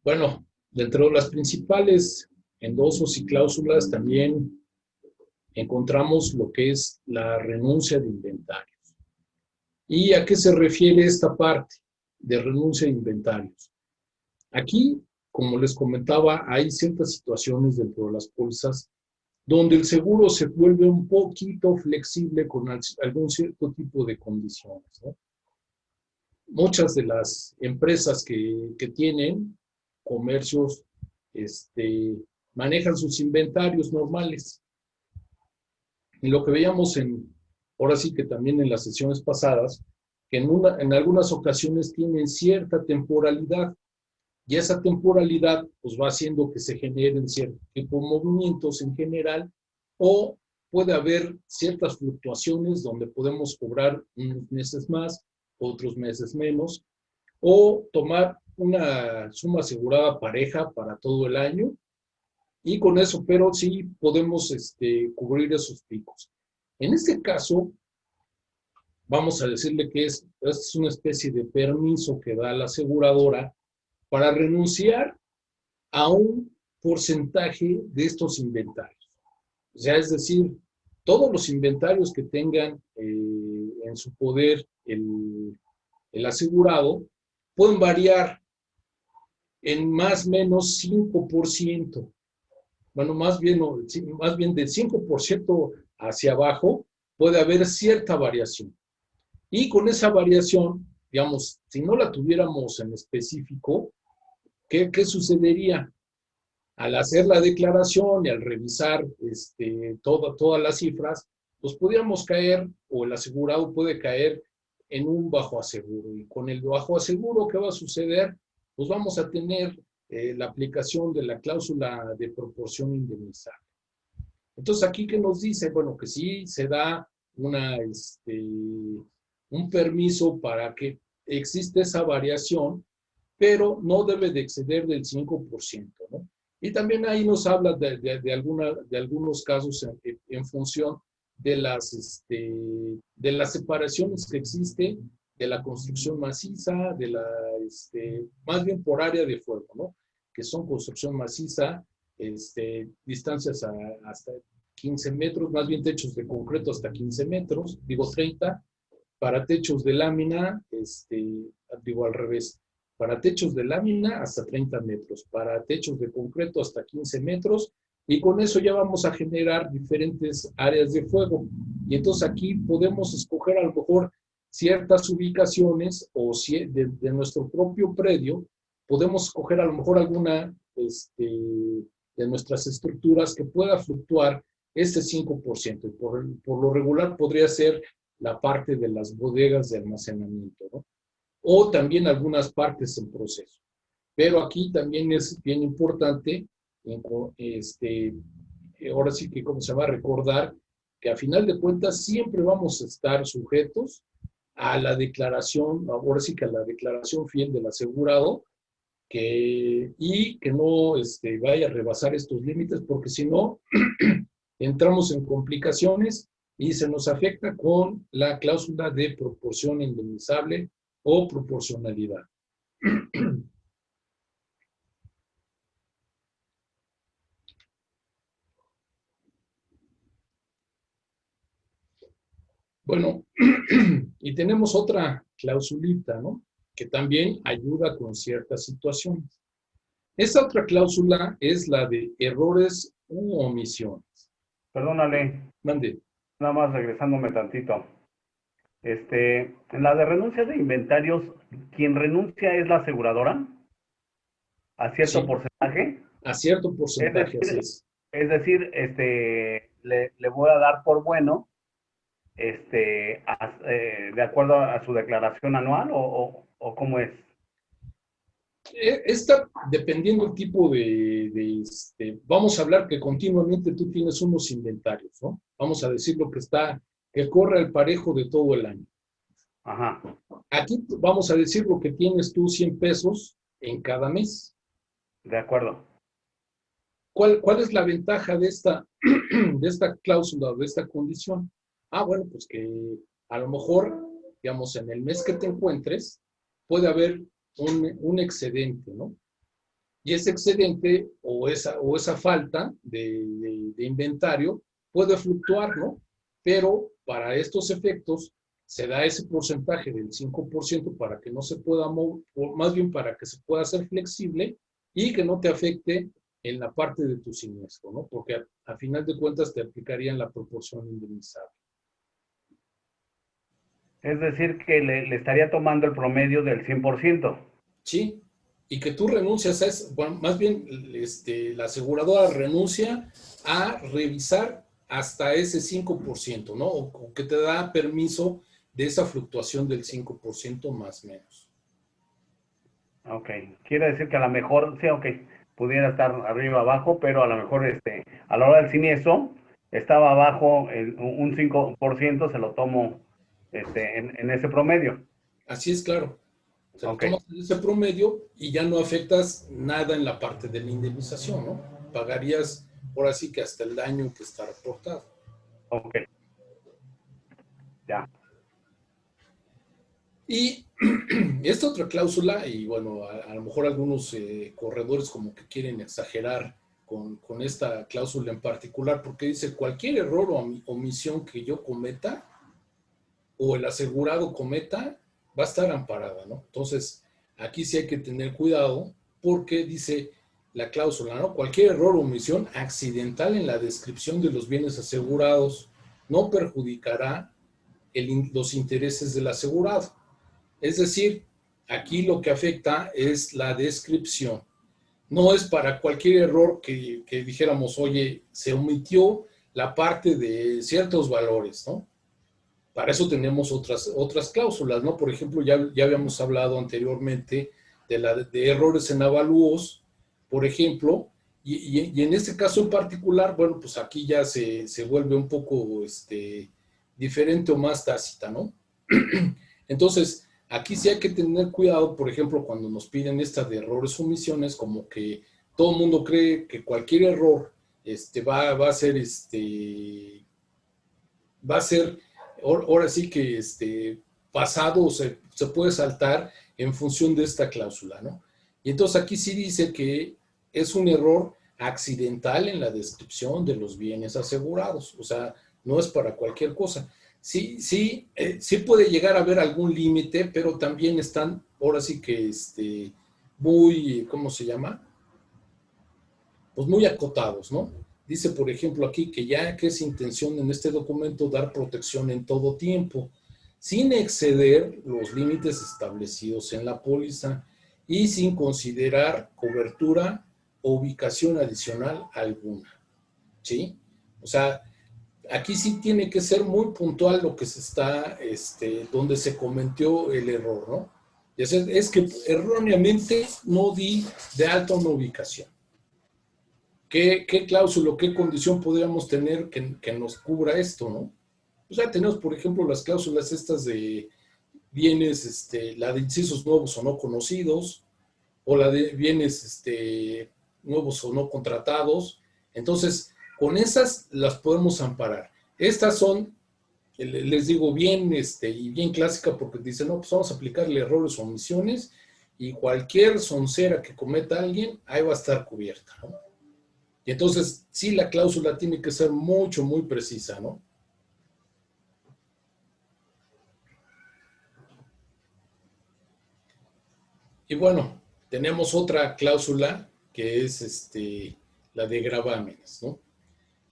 Bueno, dentro de las principales endosos y cláusulas también encontramos lo que es la renuncia de inventarios. ¿Y a qué se refiere esta parte de renuncia de inventarios? Aquí, como les comentaba, hay ciertas situaciones dentro de las pólizas donde el seguro se vuelve un poquito flexible con algún cierto tipo de condiciones, ¿no? Muchas de las empresas que tienen comercios manejan sus inventarios normales. Y lo que veíamos ahora sí que también en las sesiones pasadas, que en algunas ocasiones tienen cierta temporalidad, y esa temporalidad pues va haciendo que se generen cierto tipo de movimientos en general, o puede haber ciertas fluctuaciones donde podemos cobrar unos meses más, otros meses menos, o tomar una suma asegurada pareja para todo el año, y con eso, pero sí podemos cubrir esos picos. En este caso, vamos a decirle que es una especie de permiso que da la aseguradora para renunciar a un porcentaje de estos inventarios. O sea, es decir, todos los inventarios que tengan en su poder el asegurado pueden variar en más o menos 5%. Bueno, más bien del 5% hacia abajo puede haber cierta variación. Y con esa variación, digamos, si no la tuviéramos en específico, ¿qué sucedería? Al hacer la declaración y al revisar todas las cifras, pues podríamos caer, o el asegurado puede caer en un bajo aseguro. Y con el bajo aseguro, ¿qué va a suceder? Pues vamos a tener la aplicación de la cláusula de proporción indemnizable. Entonces, aquí que nos dice, bueno, que sí se da un permiso para que existe esa variación, pero no debe de exceder del 5%, ¿no? Y también ahí nos habla de algunos casos en función de las separaciones que existen, de la construcción maciza, más bien por área de fuego, ¿no? Que son construcción maciza, distancias hasta 15 metros, más bien techos de concreto hasta 15 metros, digo 30, para techos de lámina, digo al revés, para techos de lámina hasta 30 metros, para techos de concreto hasta 15 metros, y con eso ya vamos a generar diferentes áreas de fuego. Y entonces aquí podemos escoger a lo mejor ciertas ubicaciones o de nuestro propio predio, podemos escoger a lo mejor alguna de nuestras estructuras que pueda fluctuar ese 5%. Y por lo regular podría ser la parte de las bodegas de almacenamiento, ¿no? O también algunas partes en proceso. Pero aquí también es bien importante, ahora sí que como se va a recordar, que a final de cuentas siempre vamos a estar sujetos a la declaración, ahora sí que a la declaración fiel del asegurado, y que no vaya a rebasar estos límites, porque si no, entramos en complicaciones y se nos afecta con la cláusula de proporción indemnizable o proporcionalidad. Bueno, y tenemos otra klausulita, ¿no? Que también ayuda con ciertas situaciones. Esta otra cláusula es la de errores u omisiones. Perdónale, Mande. nada más regresándome tantito. En la de renuncia de inventarios, ¿quien renuncia es la aseguradora? ¿A cierto Sí, porcentaje? a cierto Es porcentaje, así decir, es. le voy a dar por bueno, de acuerdo a su declaración anual, o cómo es. Esta, dependiendo del tipo vamos a hablar que continuamente tú tienes unos inventarios, ¿no? Vamos a decir lo que corre al parejo de todo el año. Ajá. Aquí vamos a decir lo que tienes tú 100 pesos en cada mes. De acuerdo. ¿Cuál es la ventaja de de esta cláusula, de esta condición? Bueno, pues que a lo mejor, digamos, en el mes que te encuentres, puede haber un excedente, ¿no? Y ese excedente o esa falta de inventario puede fluctuar, ¿no? Pero para estos efectos se da ese porcentaje del 5% para que no se pueda mover, o más bien para que se pueda hacer flexible y que no te afecte en la parte de tu siniestro, ¿no? Porque a final de cuentas te aplicarían la proporción indemnizable. Es decir, que le estaría tomando el promedio del 100%. Sí, y que tú renuncias a eso, bueno, más bien la aseguradora renuncia a revisar hasta ese 5%, ¿no? O que te da permiso de esa fluctuación del 5% más o menos. Ok, quiere decir que a lo mejor, sí, ok, pudiera estar arriba abajo, pero a lo mejor a la hora del siniestro estaba abajo un 5%, se lo tomo en ese promedio. Así es, claro. Se lo Ok, tomas en ese promedio y ya no afectas nada en la parte de la indemnización, ¿no? Pagarías, por así que hasta el daño que está reportado. ok, ya. Y esta otra cláusula, y bueno, a lo mejor algunos corredores como que quieren exagerar con esta cláusula en particular, porque dice cualquier error o omisión que yo cometa o el asegurado cometa va a estar amparada, ¿no? Entonces, aquí sí hay que tener cuidado porque dice la cláusula, ¿no? Cualquier error o omisión accidental en la descripción de los bienes asegurados no perjudicará los intereses del asegurado. Es decir, aquí lo que afecta es la descripción. No es para cualquier error que dijéramos, oye, se omitió la parte de ciertos valores, ¿no? Para eso tenemos otras cláusulas, ¿no? Por ejemplo, ya habíamos hablado anteriormente de errores en avalúos, por ejemplo, y en este caso en particular, bueno, pues aquí ya se vuelve un poco diferente o más tácita, ¿no? Entonces, aquí sí hay que tener cuidado, por ejemplo, cuando nos piden esta de errores o omisiones, como que todo el mundo cree que cualquier error va a ser, ahora sí que pasado o se puede saltar en función de esta cláusula, ¿no? Y entonces aquí sí dice que es un error accidental en la descripción de los bienes asegurados, o sea, no es para cualquier cosa. Sí, sí, sí puede llegar a haber algún límite, pero también están, ahora sí que muy, ¿cómo se llama? Pues muy acotados, ¿no? Dice, por ejemplo, aquí que ya que es intención en este documento dar protección en todo tiempo, sin exceder los límites establecidos en la póliza y sin considerar cobertura o ubicación adicional alguna, ¿sí? O sea, aquí sí tiene que ser muy puntual lo que se está, donde se cometió el error, ¿no? Es que erróneamente no di de alta una ubicación. ¿Qué cláusula, qué condición podríamos tener que nos cubra esto, no? Pues ya tenemos, por ejemplo, las cláusulas estas de bienes, la de incisos nuevos o no conocidos, o la de bienes nuevos o no contratados. Entonces, con esas las podemos amparar. Estas son, les digo, bien, y bien clásica porque dicen, no, pues vamos a aplicarle errores o omisiones y cualquier soncera que cometa alguien, ahí va a estar cubierta, ¿no? Y entonces, sí, la cláusula tiene que ser mucho, muy precisa, ¿no? Y bueno, tenemos otra cláusula que es la de gravámenes, ¿no?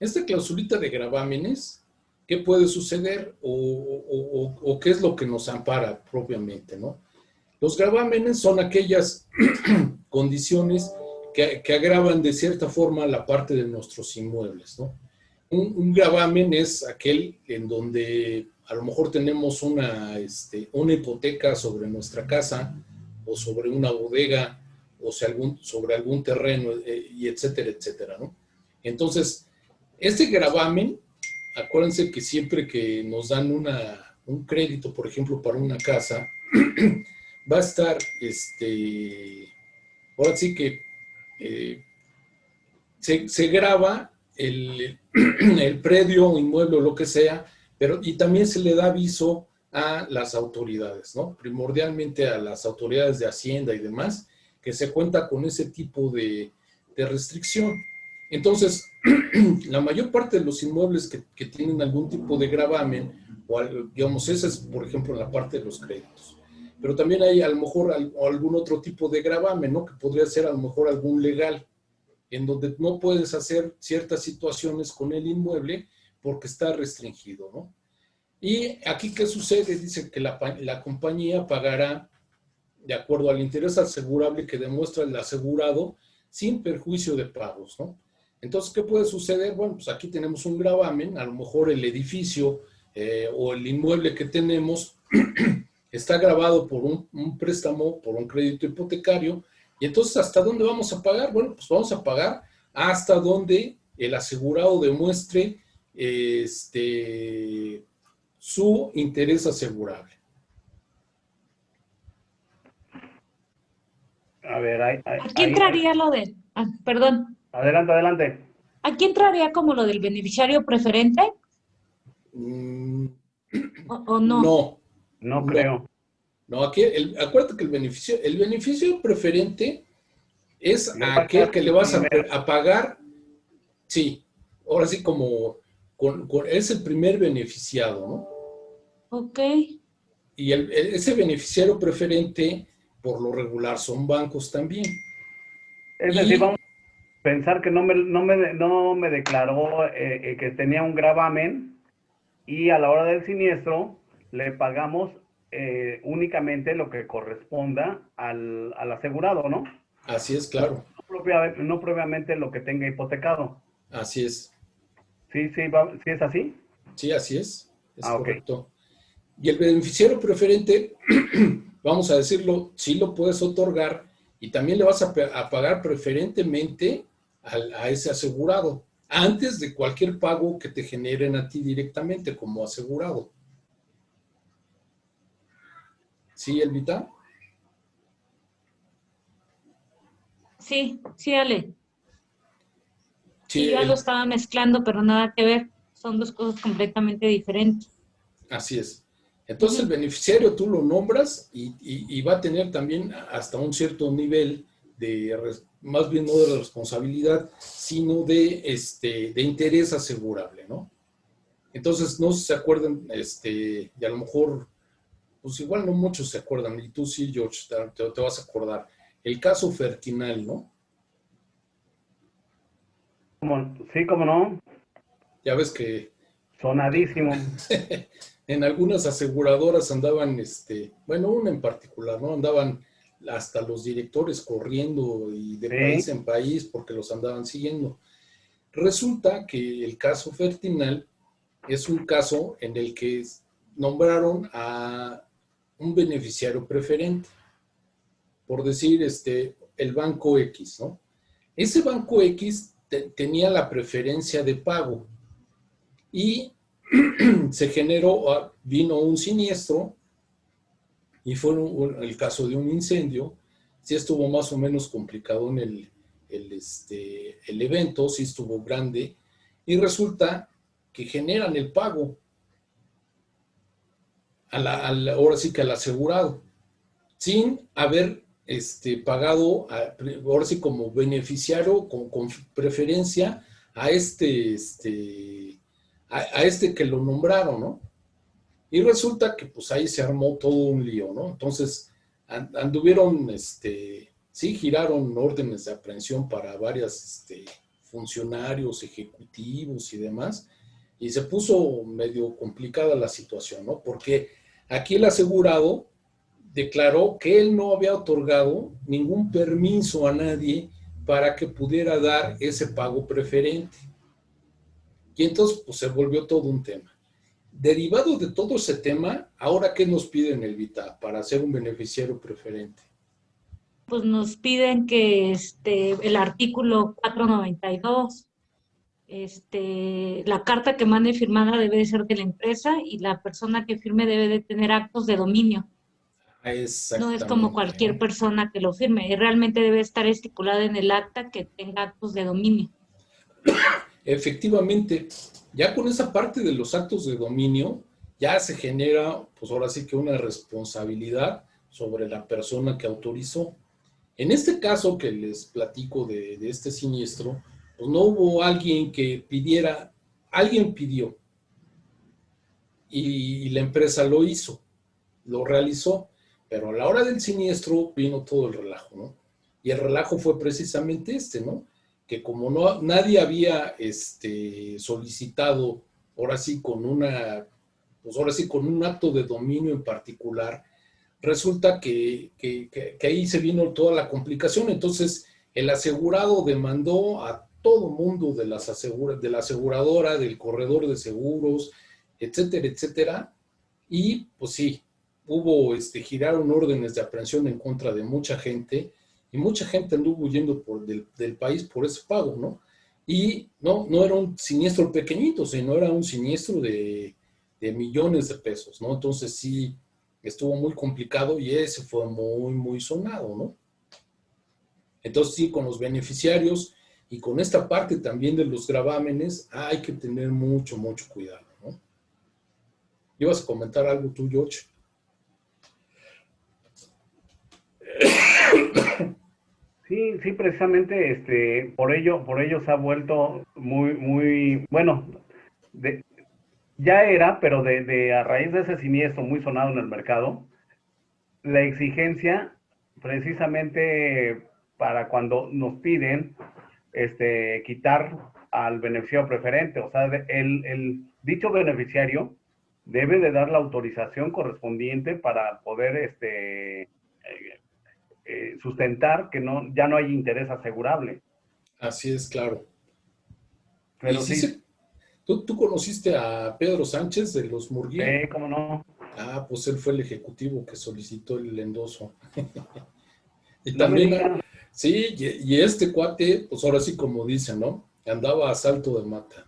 Esta clausulita de gravámenes, ¿qué puede suceder o qué es lo que nos ampara propiamente, ¿no? Los gravámenes son aquellas condiciones que agravan de cierta forma la parte de nuestros inmuebles, ¿no? Un gravamen es aquel en donde a lo mejor tenemos una hipoteca sobre nuestra casa o sobre una bodega o sobre algún terreno, y etcétera, etcétera, ¿no? Entonces, este gravamen, acuérdense que siempre que nos dan un crédito, por ejemplo, para una casa, va a estar, ahora sí que eh, se graba el predio o inmueble o lo que sea, pero y también se le da aviso a las autoridades, ¿no? Primordialmente a las autoridades de Hacienda y demás, que se cuenta con ese tipo de restricción. Entonces, la mayor parte de los inmuebles que tienen algún tipo de gravamen, o digamos, esa es, por ejemplo, en la parte de los créditos. Pero también hay a lo mejor algún otro tipo de gravamen, ¿no? Que podría ser a lo mejor algún legal, en donde no puedes hacer ciertas situaciones con el inmueble porque está restringido, ¿no? Y aquí, ¿qué sucede? Dice que la compañía pagará de acuerdo al interés asegurable que demuestra el asegurado sin perjuicio de pagos, ¿no? Entonces, ¿qué puede suceder? Bueno, pues aquí tenemos un gravamen, a lo mejor el edificio o el inmueble que tenemos está grabado por un préstamo, por un crédito hipotecario, y entonces, ¿hasta dónde vamos a pagar? Bueno, pues vamos a pagar hasta donde el asegurado demuestre su interés asegurable. A ver, Aquí entraría lo de, perdón, Adelante, adelante. aquí entraría como lo del beneficiario preferente, o no. No. No creo. No, aquí, acuérdate que el beneficio preferente es aquel que le vas a pagar, sí, ahora sí como, es el primer beneficiado, ¿no? Ok. Y ese beneficiario preferente, por lo regular, son bancos también. Es decir, vamos a pensar que no me declaró que tenía un gravamen, y a la hora del siniestro le pagamos únicamente lo que corresponda al asegurado, ¿no? Así es, claro. No propiamente lo que tenga hipotecado. Así es. ¿Sí, sí es así? Sí, así es. Es correcto. Okay. Y el beneficiario preferente, vamos a decirlo, sí lo puedes otorgar y también le vas a pagar preferentemente a ese asegurado, antes de cualquier pago que te generen a ti directamente como asegurado. ¿Sí, Elvita? Sí, Ale. Sí, Y yo lo estaba mezclando, pero nada que ver. Son dos cosas completamente diferentes. Así es. Entonces el beneficiario tú lo nombras y va a tener también hasta un cierto nivel de, más bien no de responsabilidad, sino de interés asegurable, ¿no? Entonces, no sé si se acuerdan, y a lo mejor, pues igual no muchos se acuerdan, y tú sí, George, te vas a acordar. El caso Fertinal, ¿no? Sí, cómo no. Ya ves que Sonadísimo. en algunas aseguradoras andaban, bueno, una en particular, ¿no? Andaban hasta los directores corriendo y de país en país porque los andaban siguiendo. Resulta que el caso Fertinal es un caso en el que nombraron a un beneficiario preferente, por decir, el Banco X, ¿no? Ese Banco X tenía la preferencia de pago y se generó, vino un siniestro y fue el caso de un incendio. Sí estuvo más o menos complicado en el evento, sí estuvo grande, y resulta que generan el pago ahora sí que al asegurado, sin haber pagado, ahora sí como beneficiario con preferencia a a que lo nombraron, ¿no? Y resulta que pues ahí se armó todo un lío, ¿no? Entonces anduvieron, sí, giraron órdenes de aprehensión para varios funcionarios, ejecutivos y demás, y se puso medio complicada la situación, ¿no? Porque aquí el asegurado declaró que él no había otorgado ningún permiso a nadie para que pudiera dar ese pago preferente. Y entonces pues se volvió todo un tema. Derivado de todo ese tema, ¿ahora qué nos piden, Elvita, para ser un beneficiario preferente? Pues nos piden que el artículo 492, la carta que mande firmada debe de ser de la empresa y la persona que firme debe de tener actos de dominio. No es como cualquier persona que lo firme, y realmente debe estar estipulada en el acta que tenga actos de dominio. Efectivamente, ya con esa parte de los actos de dominio, ya se genera, pues ahora sí que una responsabilidad sobre la persona que autorizó. En este caso que les platico de este siniestro, pues no hubo alguien que pidiera, alguien pidió y la empresa lo hizo, lo realizó, pero a la hora del siniestro vino todo el relajo, ¿no? Y el relajo fue precisamente ¿no? Que como no, nadie había solicitado, ahora sí con un acto de dominio en particular, resulta que ahí se vino toda la complicación. Entonces, el asegurado demandó a todo mundo de la aseguradora, del corredor de seguros, etcétera, etcétera. Y pues sí, giraron órdenes de aprehensión en contra de mucha gente, y mucha gente anduvo huyendo del país por ese pago, ¿no? Y no era un siniestro pequeñito, sino era un siniestro de millones de pesos, ¿no? Entonces sí, estuvo muy complicado y ese fue muy, muy sonado, ¿no? Entonces sí, con los beneficiarios y con esta parte también de los gravámenes hay que tener mucho, mucho cuidado, ¿no? ¿Ibas a comentar algo tú, George? Sí, precisamente por ello se ha vuelto muy, bueno, ya era, pero a raíz de ese siniestro muy sonado en el mercado, la exigencia precisamente para cuando nos piden quitar al beneficiario preferente, o sea, el dicho beneficiario debe de dar la autorización correspondiente para poder sustentar que ya no hay interés asegurable. Así es, claro. Pero sí. ¿Tú conociste a Pedro Sánchez de los Murguía? Sí, cómo no. Ah, pues él fue el ejecutivo que solicitó el endoso. Y No también, sí, y este cuate, pues ahora sí como dicen, ¿no? Andaba a salto de mata.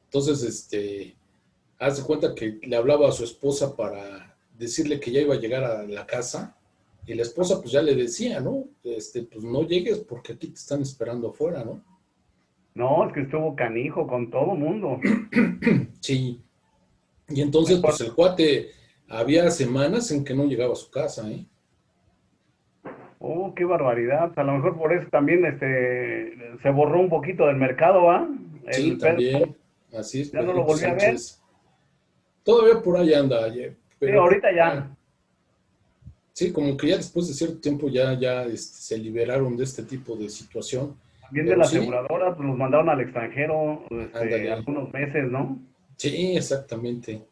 Entonces, haz de cuenta que le hablaba a su esposa para decirle que ya iba a llegar a la casa, y la esposa pues ya le decía, ¿no? Pues no llegues porque aquí te están esperando afuera, ¿no? No, es que estuvo canijo con todo mundo. Sí. Y entonces, pues el cuate, había semanas en que no llegaba a su casa, ¿eh? Oh, qué barbaridad. A lo mejor por eso también se borró un poquito del mercado, ¿va? Sí, también. Así es, ya no lo Pedrito volví a ver. Sánchez. Todavía por ahí anda, pero sí, ahorita ya. Sí, como que ya después de cierto tiempo ya se liberaron de este tipo de situación. También de la aseguradora, pues los mandaron al extranjero algunos meses, ¿no? Sí, exactamente.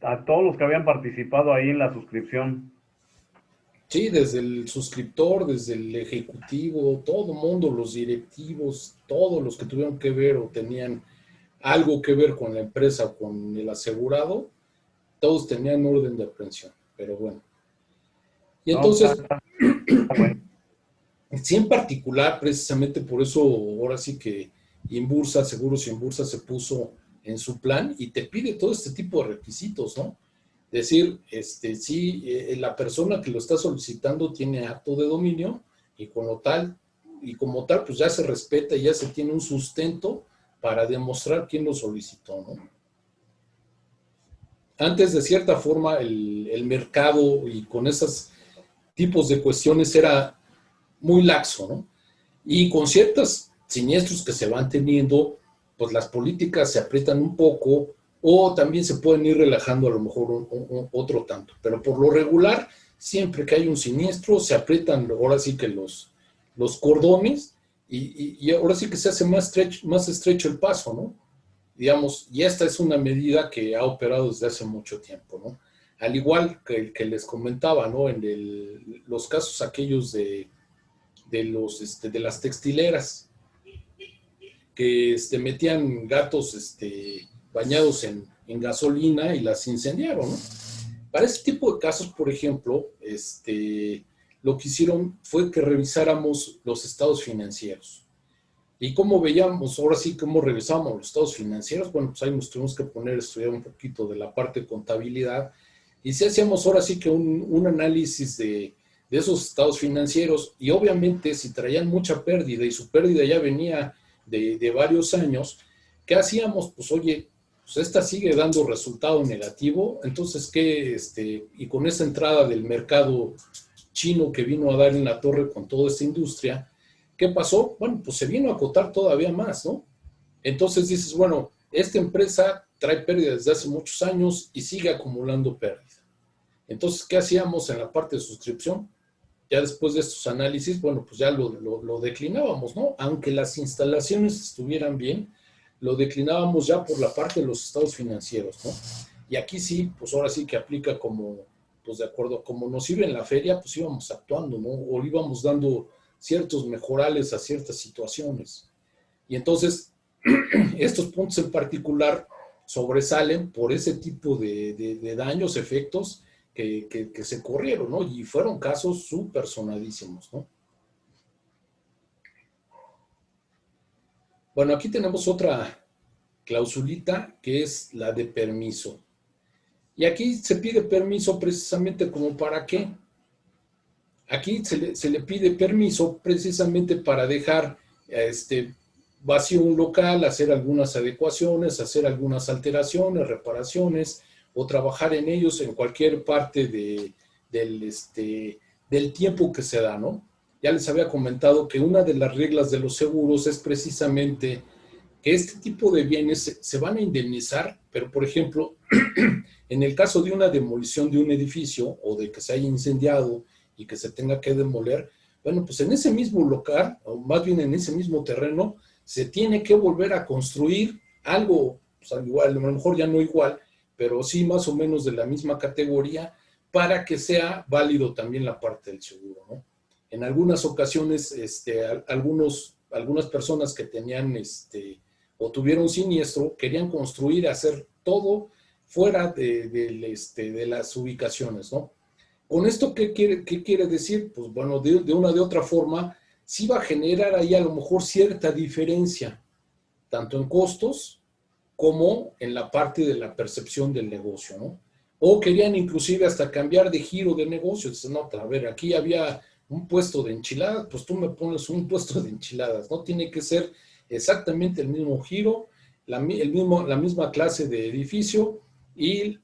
A todos los que habían participado ahí en la suscripción. Sí, desde el suscriptor, desde el ejecutivo, todo el mundo, los directivos, todos los que tuvieron que ver o tenían algo que ver con la empresa o con el asegurado, todos tenían orden de aprehensión, pero bueno. Y entonces, sí, en particular, precisamente por eso, ahora sí que Inbursa, Seguros y Inbursa se puso en su plan y te pide todo este tipo de requisitos, ¿no? Decir, sí, la persona que lo está solicitando tiene acto de dominio y como tal, pues ya se respeta y ya se tiene un sustento para demostrar quién lo solicitó, ¿no? Antes, de cierta forma, el mercado y con esos tipos de cuestiones era muy laxo, ¿no? Y con ciertos siniestros que se van teniendo, pues las políticas se aprietan un poco o también se pueden ir relajando a lo mejor otro tanto. Pero por lo regular, siempre que hay un siniestro, se aprietan ahora sí que los cordones y ahora sí que se hace más estrecho el paso, ¿no? Digamos, y esta es una medida que ha operado desde hace mucho tiempo, ¿no? Al igual que el que les comentaba, ¿no? En los casos aquellos de las textileras que metían gatos bañados en gasolina y las incendiaron, ¿no? Para ese tipo de casos, por ejemplo, lo que hicieron fue que revisáramos los estados financieros. ¿Y cómo veíamos? Ahora sí, ¿cómo revisábamos los estados financieros? Bueno, pues ahí nos tuvimos que poner a estudiar un poquito de la parte de contabilidad y si hacíamos ahora sí que un análisis de esos estados financieros y obviamente si traían mucha pérdida y su pérdida ya venía de varios años, ¿qué hacíamos? Pues oye, pues esta sigue dando resultado negativo, entonces ¿qué? Y con esa entrada del mercado chino que vino a dar en la torre con toda esta industria, ¿qué pasó? Bueno, pues se vino a acotar todavía más, ¿no? Entonces dices, bueno, esta empresa trae pérdidas desde hace muchos años y sigue acumulando pérdida. Entonces, ¿qué hacíamos en la parte de suscripción? Ya después de estos análisis, bueno, pues ya lo declinábamos, ¿no? Aunque las instalaciones estuvieran bien, lo declinábamos ya por la parte de los estados financieros, ¿no? Y aquí sí, pues ahora sí que aplica como, pues de acuerdo, como nos iba en la feria, pues íbamos actuando, ¿no? O íbamos dando ciertos mejorales a ciertas situaciones. Y entonces, estos puntos en particular sobresalen por ese tipo de daños, efectos que se corrieron, ¿no? Y fueron casos súper sonadísimos, ¿no? Bueno, aquí tenemos otra clausulita que es la de permiso. Y aquí se pide permiso precisamente como para qué. Aquí se le pide permiso precisamente para dejar vacío un local, hacer algunas adecuaciones, hacer algunas alteraciones, reparaciones, o trabajar en ellos en cualquier parte del tiempo que se da, ¿no? Ya les había comentado que una de las reglas de los seguros es precisamente que este tipo de bienes se van a indemnizar, pero por ejemplo, en el caso de una demolición de un edificio o de que se haya incendiado y que se tenga que demoler, bueno, pues en ese mismo local, o más bien en ese mismo terreno, se tiene que volver a construir algo, pues igual, a lo mejor ya no igual, pero sí más o menos de la misma categoría, para que sea válido también la parte del seguro, ¿no? En algunas ocasiones, algunas personas que tenían o tuvieron siniestro, querían construir, hacer todo fuera de las ubicaciones, ¿no? Con esto, ¿qué quiere decir? Pues bueno, de una de otra forma, sí va a generar ahí a lo mejor cierta diferencia, tanto en costos como en la parte de la percepción del negocio, ¿no? O querían inclusive hasta cambiar de giro de negocio. Dicen, no, a ver, aquí había un puesto de enchiladas, pues tú me pones un puesto de enchiladas, ¿no? Tiene que ser exactamente el mismo giro, la misma clase de edificio y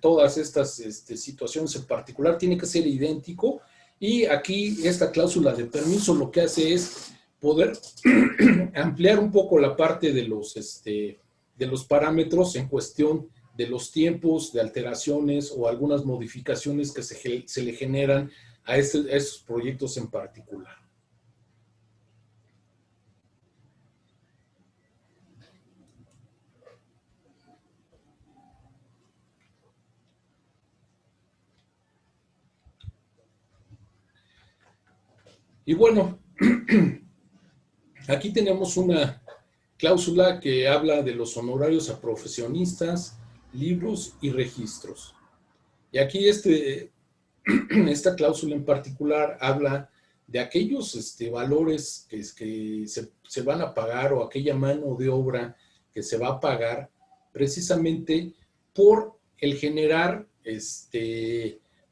todas estas situaciones en particular tiene que ser idéntico. Y aquí esta cláusula de permiso lo que hace es poder ampliar un poco la parte de los parámetros en cuestión de los tiempos de alteraciones o algunas modificaciones que se le generan a estos proyectos en particular. Y bueno, aquí tenemos una cláusula que habla de los honorarios a profesionistas, libros y registros. Y aquí esta cláusula en particular habla de aquellos valores que se van a pagar o aquella mano de obra que se va a pagar precisamente por el generar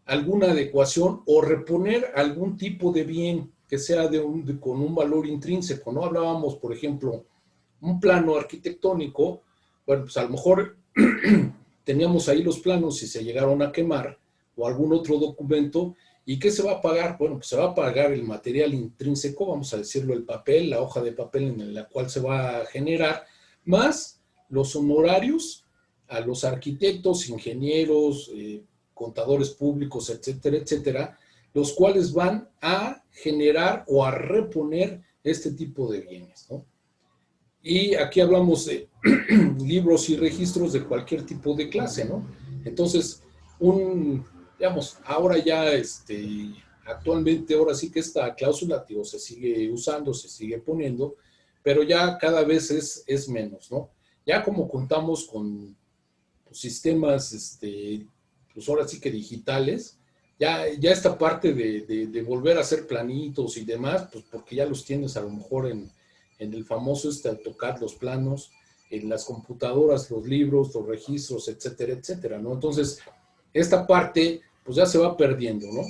alguna adecuación o reponer algún tipo de bien que sea con un valor intrínseco, ¿no? Hablábamos, por ejemplo, un plano arquitectónico, bueno, pues a lo mejor teníamos ahí los planos y se llegaron a quemar, o algún otro documento, ¿y qué se va a pagar? Bueno, pues se va a pagar el material intrínseco, vamos a decirlo, el papel, la hoja de papel en la cual se va a generar, más los honorarios a los arquitectos, ingenieros, contadores públicos, etcétera, etcétera, los cuales van a generar o a reponer este tipo de bienes, ¿no? Y aquí hablamos de libros y registros de cualquier tipo de clase, ¿no? Entonces, digamos, ahora ya, actualmente, ahora sí que esta cláusula, tío, se sigue usando, se sigue poniendo, pero ya cada vez es menos, ¿no? Ya como contamos con sistemas, pues ahora sí que digitales, ya esta parte de volver a hacer planitos y demás, pues porque ya los tienes a lo mejor en el famoso AutoCAD, los planos, en las computadoras, los libros, los registros, etcétera, etcétera, ¿no? Entonces, esta parte, pues ya se va perdiendo, ¿no?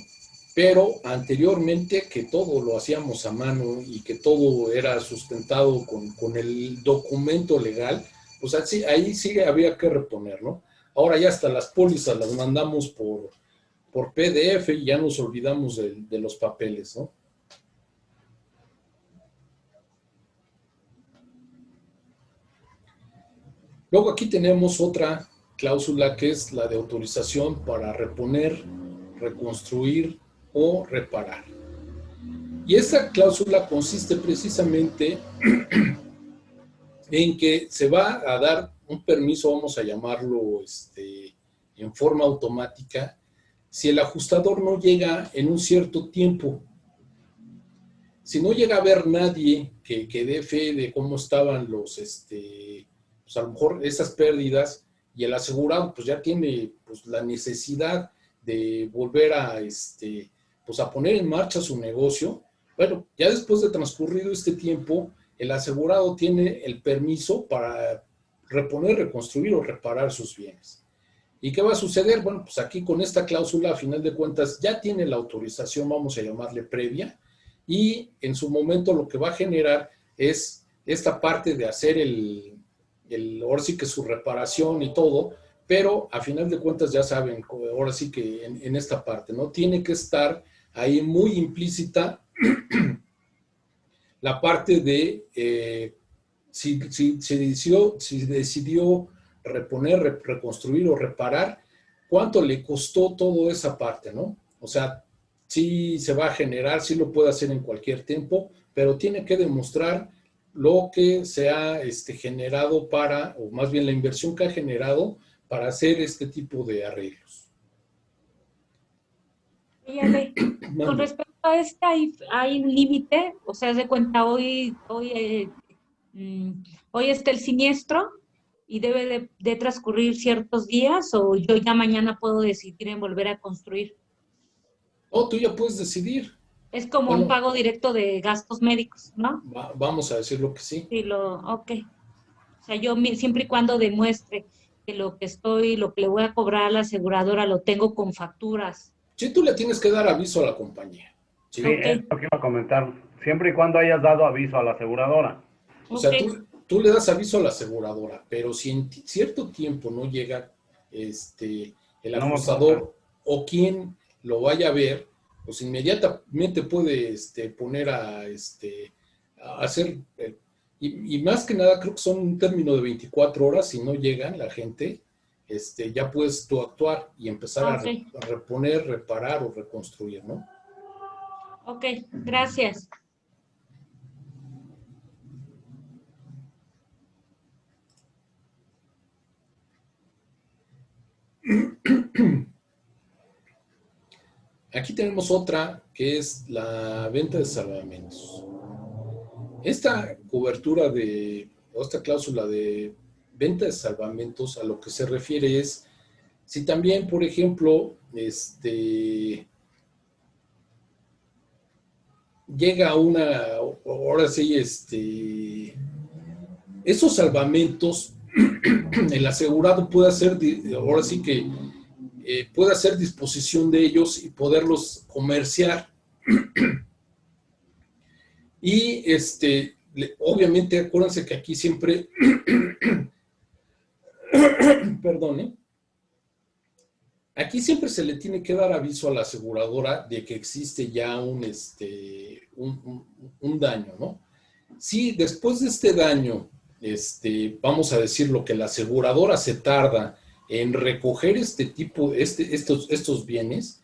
Pero anteriormente, que todo lo hacíamos a mano y que todo era sustentado con el documento legal, pues ahí sí había que reponer, ¿no? Ahora ya hasta las pólizas las mandamos por por PDF y ya nos olvidamos de los papeles, ¿no? Luego aquí tenemos otra cláusula que es la de autorización para reponer, reconstruir o reparar. Y esta cláusula consiste precisamente en que se va a dar un permiso, vamos a llamarlo en forma automática, si el ajustador no llega en un cierto tiempo. Si no llega a haber nadie que dé fe de cómo estaban pues a lo mejor esas pérdidas, y el asegurado pues ya tiene pues la necesidad de volver a, pues a poner en marcha su negocio. Bueno, ya después de transcurrido este tiempo, el asegurado tiene el permiso para reponer, reconstruir o reparar sus bienes. ¿Y qué va a suceder? Bueno, pues aquí con esta cláusula, a final de cuentas, ya tiene la autorización, vamos a llamarle previa, y en su momento lo que va a generar es esta parte de hacer ahora sí que su reparación y todo, pero a final de cuentas ya saben, ahora sí que en esta parte, ¿no? Tiene que estar ahí muy implícita la parte de si decidió reponer, reconstruir o reparar, ¿cuánto le costó toda esa parte, no? O sea, sí se va a generar, sí lo puede hacer en cualquier tiempo, pero tiene que demostrar lo que se ha generado para, o más bien la inversión que ha generado para hacer este tipo de arreglos. Con respecto a hay un límite, o sea, haz de cuenta, hoy está el siniestro y debe de transcurrir ciertos días, o yo ya mañana puedo decidir en volver a construir. Oh, tú ya puedes decidir. Es como un pago directo de gastos médicos, ¿no? Vamos a decirlo que sí. Sí, ok. O sea, yo siempre y cuando demuestre que lo que le voy a cobrar a la aseguradora lo tengo con facturas. Sí, tú le tienes que dar aviso a la compañía. Sí, es lo que iba a comentar. Siempre y cuando hayas dado aviso a la aseguradora. O sea, tú le das aviso a la aseguradora, pero si en cierto tiempo no llega el ajustador o quien lo vaya a ver, pues inmediatamente puede poner a hacer, y más que nada creo que son un término de 24 horas, si no llegan la gente, ya puedes tú actuar y empezar a reponer, reparar o reconstruir, ¿no? Ok, gracias. Aquí tenemos otra que es la venta de salvamentos. Esta cobertura o esta cláusula de venta de salvamentos a lo que se refiere es si también, por ejemplo, llega ahora sí, esos salvamentos, el asegurado puede hacer, ahora sí que puede hacer disposición de ellos y poderlos comerciar. Y obviamente acuérdense que aquí siempre, perdone, aquí siempre se le tiene que dar aviso a la aseguradora de que existe ya un daño, ¿no? Si después de este daño, vamos a decir lo que la aseguradora se tarda en recoger estos bienes,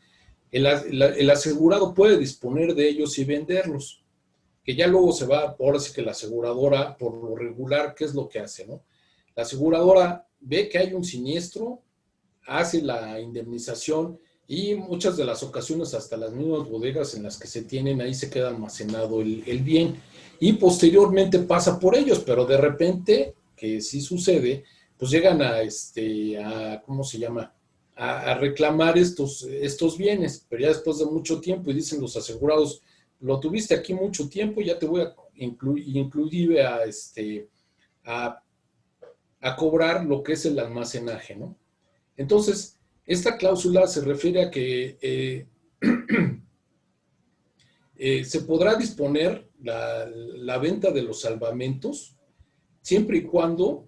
el asegurado puede disponer de ellos y venderlos, que ya luego se va, ahora sí que la aseguradora, por lo regular, ¿qué es lo que hace, no? La aseguradora ve que hay un siniestro, hace la indemnización y muchas de las ocasiones hasta las mismas bodegas en las que se tienen, ahí se queda almacenado el bien y posteriormente pasa por ellos, pero de repente, que sí sucede, pues llegan ¿cómo se llama? A reclamar estos bienes, pero ya después de mucho tiempo y dicen los asegurados, lo tuviste aquí mucho tiempo, ya te voy a inclusive a cobrar lo que es el almacenaje, ¿no? Entonces, esta cláusula se refiere a que se podrá disponer la venta de los salvamentos siempre y cuando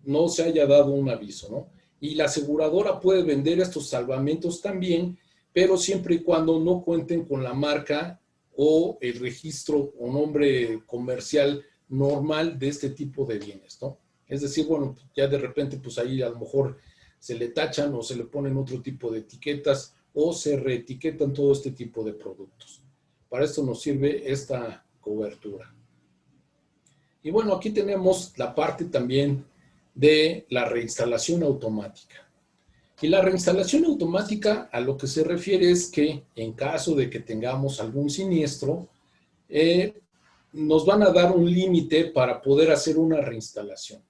no se haya dado un aviso, ¿no? Y la aseguradora puede vender estos salvamentos también, pero siempre y cuando no cuenten con la marca o el registro o nombre comercial normal de este tipo de bienes, ¿no? Es decir, bueno, ya de repente, pues ahí a lo mejor se le tachan o se le ponen otro tipo de etiquetas o se reetiquetan todo este tipo de productos. Para esto nos sirve esta cobertura. Y bueno, aquí tenemos la parte también de la reinstalación automática. Y la reinstalación automática a lo que se refiere es que en caso de que tengamos algún siniestro, nos van a dar un límite para poder hacer una reinstalación.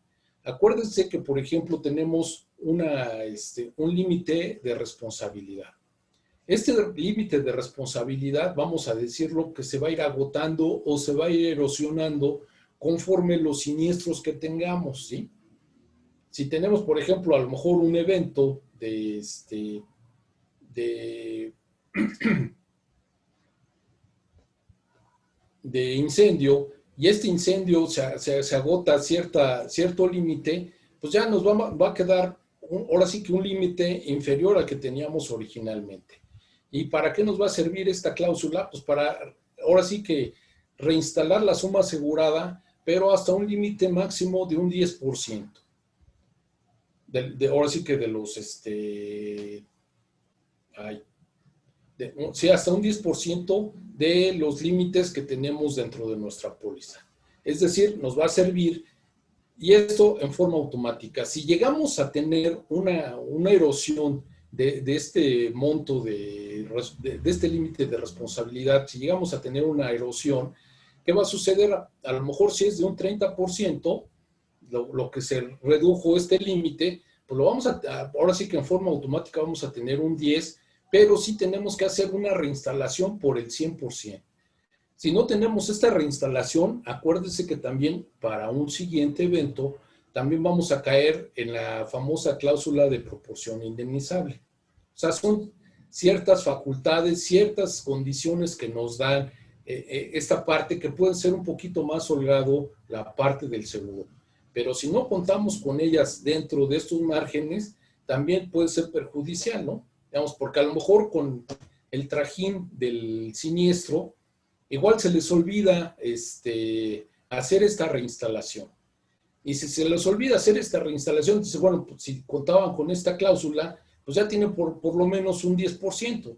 Acuérdense que, por ejemplo, tenemos un límite de responsabilidad. Este límite de responsabilidad, vamos a decirlo, que se va a ir agotando o se va a ir erosionando conforme los siniestros que tengamos, ¿sí? Si tenemos, por ejemplo, a lo mejor un evento de incendio, y este incendio se agota cierto límite, pues ya nos va a quedar ahora sí que un límite inferior al que teníamos originalmente. ¿Y para qué nos va a servir esta cláusula? Pues para ahora sí que reinstalar la suma asegurada, pero hasta un límite máximo de un 10%. Ahora sí que de los, sí, hasta un 10% de los límites que tenemos dentro de nuestra póliza. Es decir, nos va a servir, y esto en forma automática. Si llegamos a tener una erosión de este monto, de este límite de responsabilidad, si llegamos a tener una erosión, ¿qué va a suceder? A lo mejor si es de un 30%, lo que se redujo este límite, pues lo vamos ahora sí que en forma automática vamos a tener un 10%, pero sí tenemos que hacer una reinstalación por el 100%. Si no tenemos esta reinstalación, acuérdense que también para un siguiente evento, también vamos a caer en la famosa cláusula de proporción indemnizable. O sea, son ciertas facultades, ciertas condiciones que nos dan esta parte que pueden ser un poquito más holgado la parte del seguro. Pero si no contamos con ellas dentro de estos márgenes, también puede ser perjudicial, ¿no? Digamos, porque a lo mejor con el trajín del siniestro, igual se les olvida hacer esta reinstalación. Y si se les olvida hacer esta reinstalación, dice, bueno, pues si contaban con esta cláusula, pues ya tienen por lo menos un 10%.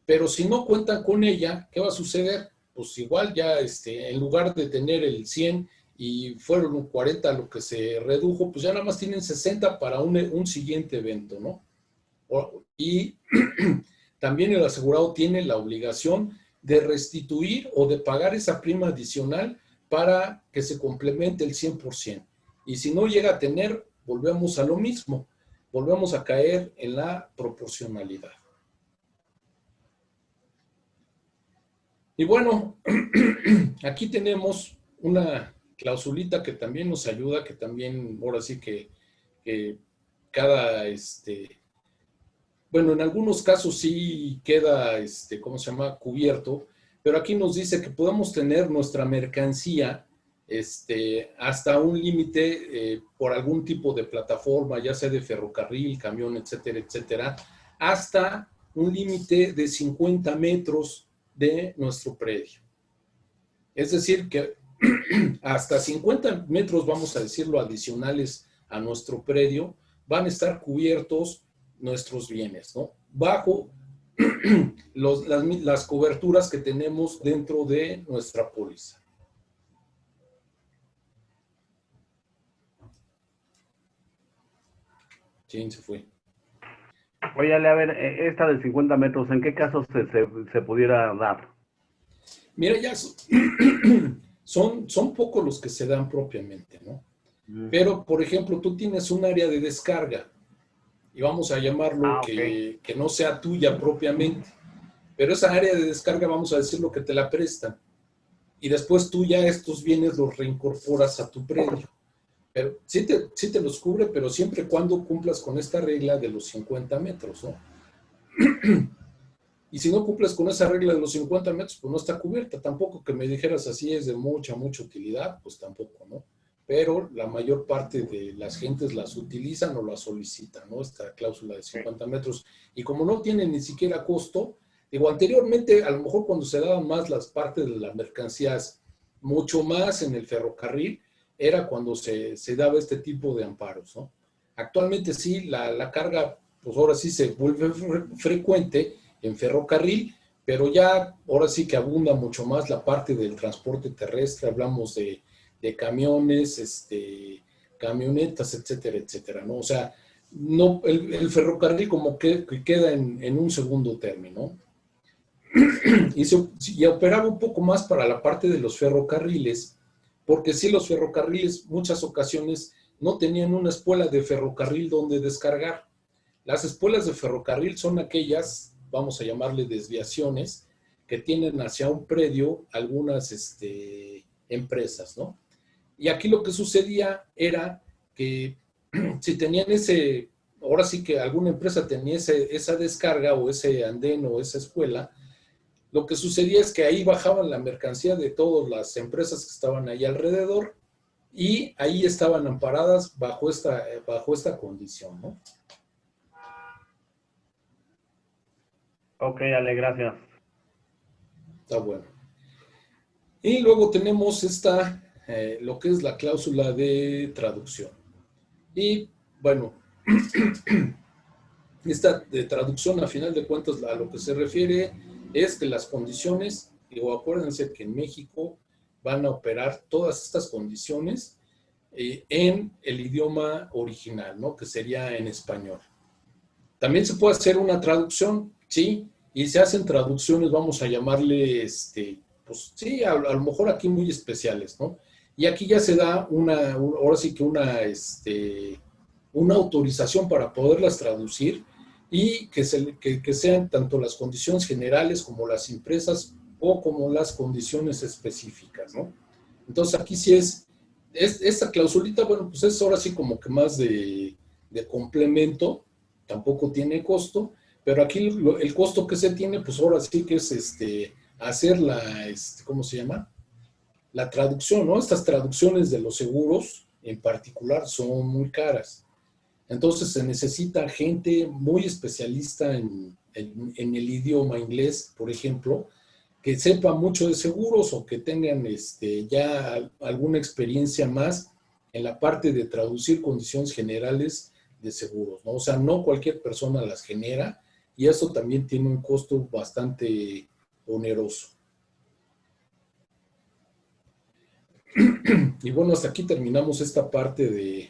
Pero si no cuentan con ella, ¿qué va a suceder? Pues igual ya en lugar de tener el 100 y fueron 40 lo que se redujo, pues ya nada más tienen 60 para un siguiente evento, ¿no? Y también el asegurado tiene la obligación de restituir o de pagar esa prima adicional para que se complemente el 100%. Y si no llega a tener, volvemos a lo mismo, volvemos a caer en la proporcionalidad. Y bueno, aquí tenemos una klausulita que también nos ayuda, que también ahora sí que cada, bueno, en algunos casos sí queda, ¿cómo se llama? Cubierto, pero aquí nos dice que podemos tener nuestra mercancía hasta un límite por algún tipo de plataforma, ya sea de ferrocarril, camión, etcétera, etcétera, hasta un límite de 50 metros de nuestro predio. Es decir, que hasta 50 metros, vamos a decirlo, adicionales a nuestro predio, van a estar cubiertos nuestros bienes, ¿no? Bajo las coberturas que tenemos dentro de nuestra póliza. Sí, se fue. Oye, a ver, esta de 50 metros, ¿en qué casos se pudiera dar? Mira, ya son pocos los que se dan propiamente, ¿no? Pero, por ejemplo, tú tienes un área de descarga, y vamos a llamarlo que no sea tuya propiamente, pero esa área de descarga, vamos a decirlo, que te la prestan, y después tú ya estos bienes los reincorporas a tu predio. Pero sí te los cubre, pero siempre y cuando cumplas con esta regla de los 50 metros, ¿no? Y si no cumples con esa regla de los 50 metros, pues no está cubierta. Tampoco que me dijeras así es de mucha utilidad, pues tampoco, ¿no? pero la mayor parte de las gentes las utilizan o las solicitan, ¿no? Esta cláusula de 50 metros. Y como no tiene ni siquiera costo, digo, anteriormente, a lo mejor cuando se daban más las partes de las mercancías, mucho más en el ferrocarril, era cuando se daba este tipo de amparos, ¿no? Actualmente sí, la carga, pues ahora sí se vuelve frecuente en ferrocarril, pero ya ahora sí que abunda mucho más la parte del transporte terrestre, hablamos de camiones, camionetas, etcétera, etcétera, ¿no? O sea, no, el ferrocarril como que queda en un segundo término. Y operaba un poco más para la parte de los ferrocarriles, porque sí, los ferrocarriles muchas ocasiones no tenían una espuela de ferrocarril donde descargar. Las espuelas de ferrocarril son aquellas, vamos a llamarle desviaciones, que tienen hacia un predio algunas empresas, ¿no? Y aquí lo que sucedía era que si tenían ahora sí que alguna empresa tenía esa descarga o ese andén o esa espuela, lo que sucedía es que ahí bajaban la mercancía de todas las empresas que estaban ahí alrededor y ahí estaban amparadas bajo esta condición, ¿no? Ok, Ale, gracias. Está bueno. Y luego tenemos lo que es la cláusula de traducción. Y bueno, esta de traducción, a final de cuentas, a lo que se refiere es que las condiciones, digo, acuérdense que en México van a operar todas estas condiciones en el idioma original, ¿no? Que sería en español. También se puede hacer una traducción, ¿sí? Y se hacen traducciones, vamos a llamarle, pues sí, a lo mejor aquí muy especiales, ¿no? Y aquí ya se da ahora sí que una autorización para poderlas traducir y que sean tanto las condiciones generales como las impresas o como las condiciones específicas, ¿no? Entonces aquí sí esta klausulita, bueno, pues es ahora sí como que más de complemento, tampoco tiene costo, pero aquí el costo que se tiene, pues ahora sí que es hacer ¿cómo se llama? La traducción, ¿no? Estas traducciones de los seguros en particular son muy caras. Entonces se necesita gente muy especialista en el idioma inglés, por ejemplo, que sepa mucho de seguros o que tengan ya alguna experiencia más en la parte de traducir condiciones generales de seguros, ¿no? O sea, no cualquier persona las genera y eso también tiene un costo bastante oneroso. Y bueno, hasta aquí terminamos esta parte de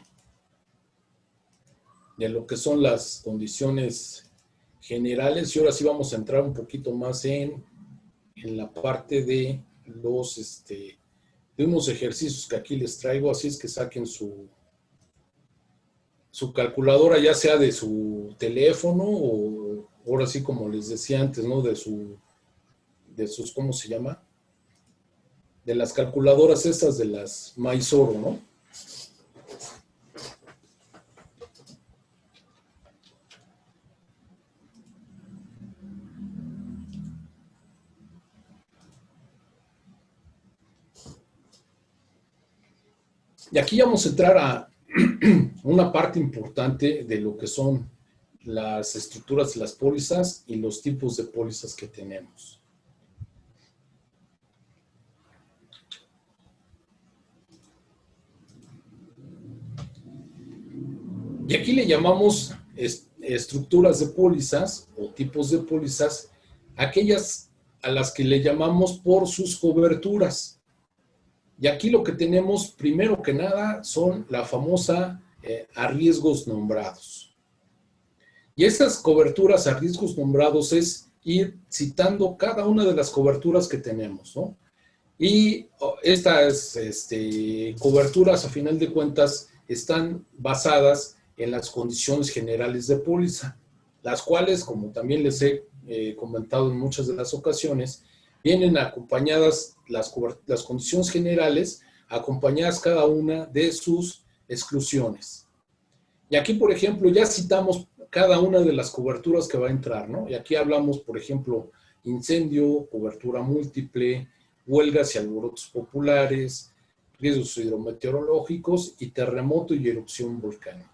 lo que son las condiciones generales y ahora sí vamos a entrar un poquito más en la parte de de unos ejercicios que aquí les traigo, así es que saquen su calculadora, ya sea de su teléfono o ahora sí como les decía antes, ¿no? De sus, ¿cómo se llama? De las calculadoras estas de las Maizoro, ¿no? Y aquí vamos a entrar a una parte importante de lo que son las estructuras de las pólizas y los tipos de pólizas que tenemos. Y aquí le llamamos estructuras de pólizas o tipos de pólizas, aquellas a las que le llamamos por sus coberturas. Y aquí lo que tenemos, primero que nada, son la famosa a riesgos nombrados. Y esas coberturas a riesgos nombrados es ir citando cada una de las coberturas que tenemos, ¿no? Y estas coberturas, a final de cuentas, están basadas en las condiciones generales de póliza, las cuales, como también les he comentado en muchas de las ocasiones, vienen acompañadas las condiciones generales, acompañadas cada una de sus exclusiones. Y aquí, por ejemplo, ya citamos cada una de las coberturas que va a entrar, ¿no? Y aquí hablamos, por ejemplo, incendio, cobertura múltiple, huelgas y alborotos populares, riesgos hidrometeorológicos y terremoto y erupción volcánica.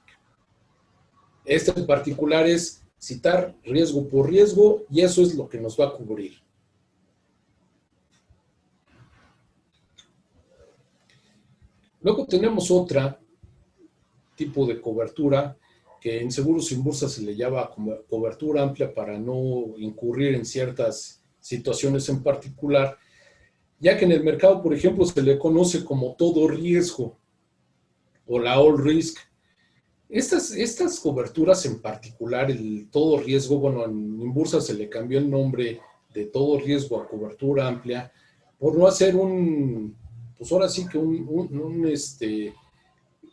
Este en particular es citar riesgo por riesgo y eso es lo que nos va a cubrir. Luego tenemos otro tipo de cobertura que en seguros sin bursa se le llama cobertura amplia para no incurrir en ciertas situaciones en particular, ya que en el mercado, por ejemplo, se le conoce como todo riesgo o la all risk. Estas coberturas en particular, el todo riesgo, bueno, en bursa se le cambió el nombre de todo riesgo a cobertura amplia por no hacer pues ahora sí que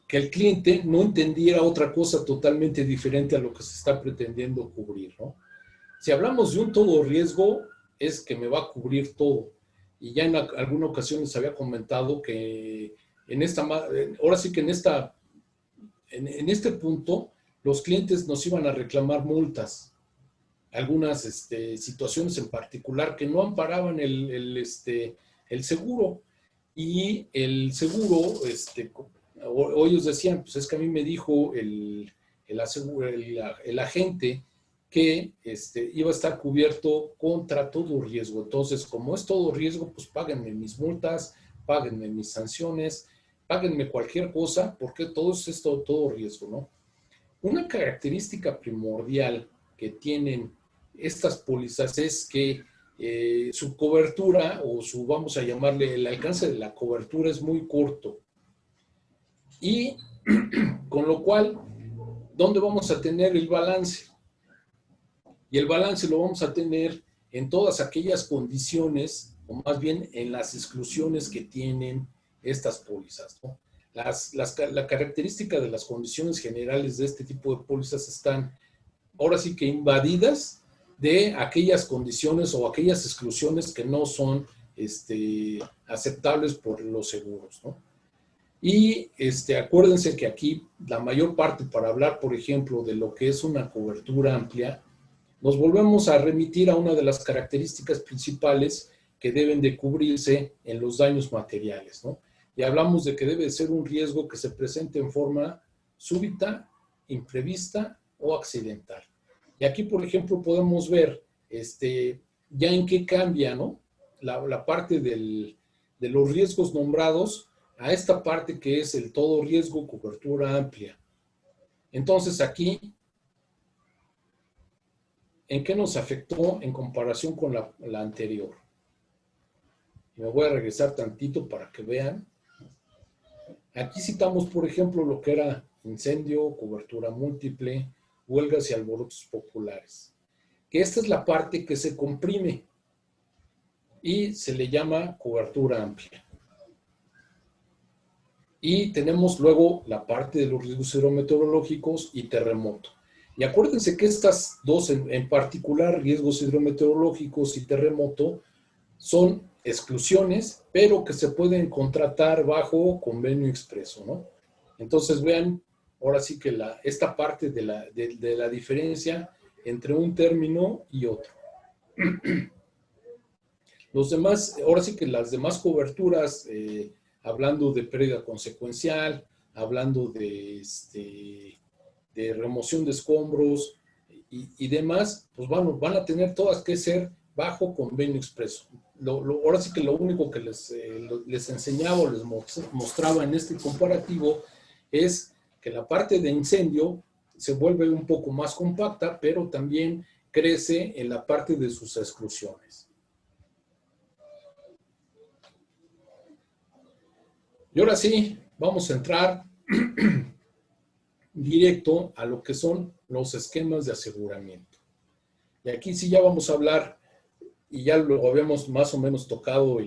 que el cliente no entendiera otra cosa totalmente diferente a lo que se está pretendiendo cubrir, ¿no? Si hablamos de un todo riesgo, es que me va a cubrir todo. Y ya en alguna ocasión les había comentado que ahora sí que en este punto, los clientes nos iban a reclamar multas. Algunas situaciones en particular que no amparaban el seguro. Y el seguro, o ellos decían, pues es que a mí me dijo el agente que iba a estar cubierto contra todo riesgo. Entonces, como es todo riesgo, pues páguenme mis multas, páguenme mis sanciones, páguenme cualquier cosa, porque todo es todo riesgo, ¿no? Una característica primordial que tienen estas pólizas es que su cobertura o vamos a llamarle, el alcance de la cobertura es muy corto. Y con lo cual, ¿dónde vamos a tener el balance? Y el balance lo vamos a tener en todas aquellas condiciones, o más bien en las exclusiones que tienen estas pólizas, ¿no? La característica de las condiciones generales de este tipo de pólizas están ahora sí que invadidas de aquellas condiciones o aquellas exclusiones que no son aceptables por los seguros, ¿no? Y acuérdense que aquí la mayor parte, para hablar, por ejemplo, de lo que es una cobertura amplia, nos volvemos a remitir a una de las características principales que deben de cubrirse en los daños materiales, ¿no? Y hablamos de que debe ser un riesgo que se presente en forma súbita, imprevista o accidental. Y aquí, por ejemplo, podemos ver ya en qué cambia, ¿no? La parte de los riesgos nombrados a esta parte que es el todo riesgo, cobertura amplia. Entonces aquí, ¿en qué nos afectó en comparación con la anterior? Me voy a regresar tantito para que vean. Aquí citamos, por ejemplo, lo que era incendio, cobertura múltiple, huelgas y alborotos populares. Que esta es la parte que se comprime y se le llama cobertura amplia. Y tenemos luego la parte de los riesgos hidrometeorológicos y terremoto. Y acuérdense que estas dos, en particular, riesgos hidrometeorológicos y terremoto, son exclusiones, pero que se pueden contratar bajo convenio expreso, ¿no? Entonces vean, ahora sí que esta parte de la diferencia entre un término y otro. Los demás, ahora sí que las demás coberturas, hablando de pérdida consecuencial, hablando de remoción de escombros y demás, pues van a tener todas que ser bajo convenio expreso. Ahora sí que lo único que les enseñaba o les mostraba en este comparativo es que la parte de incendio se vuelve un poco más compacta, pero también crece en la parte de sus exclusiones. Y ahora sí, vamos a entrar directo a lo que son los esquemas de aseguramiento. Y aquí sí ya vamos a hablar, y ya lo habíamos más o menos tocado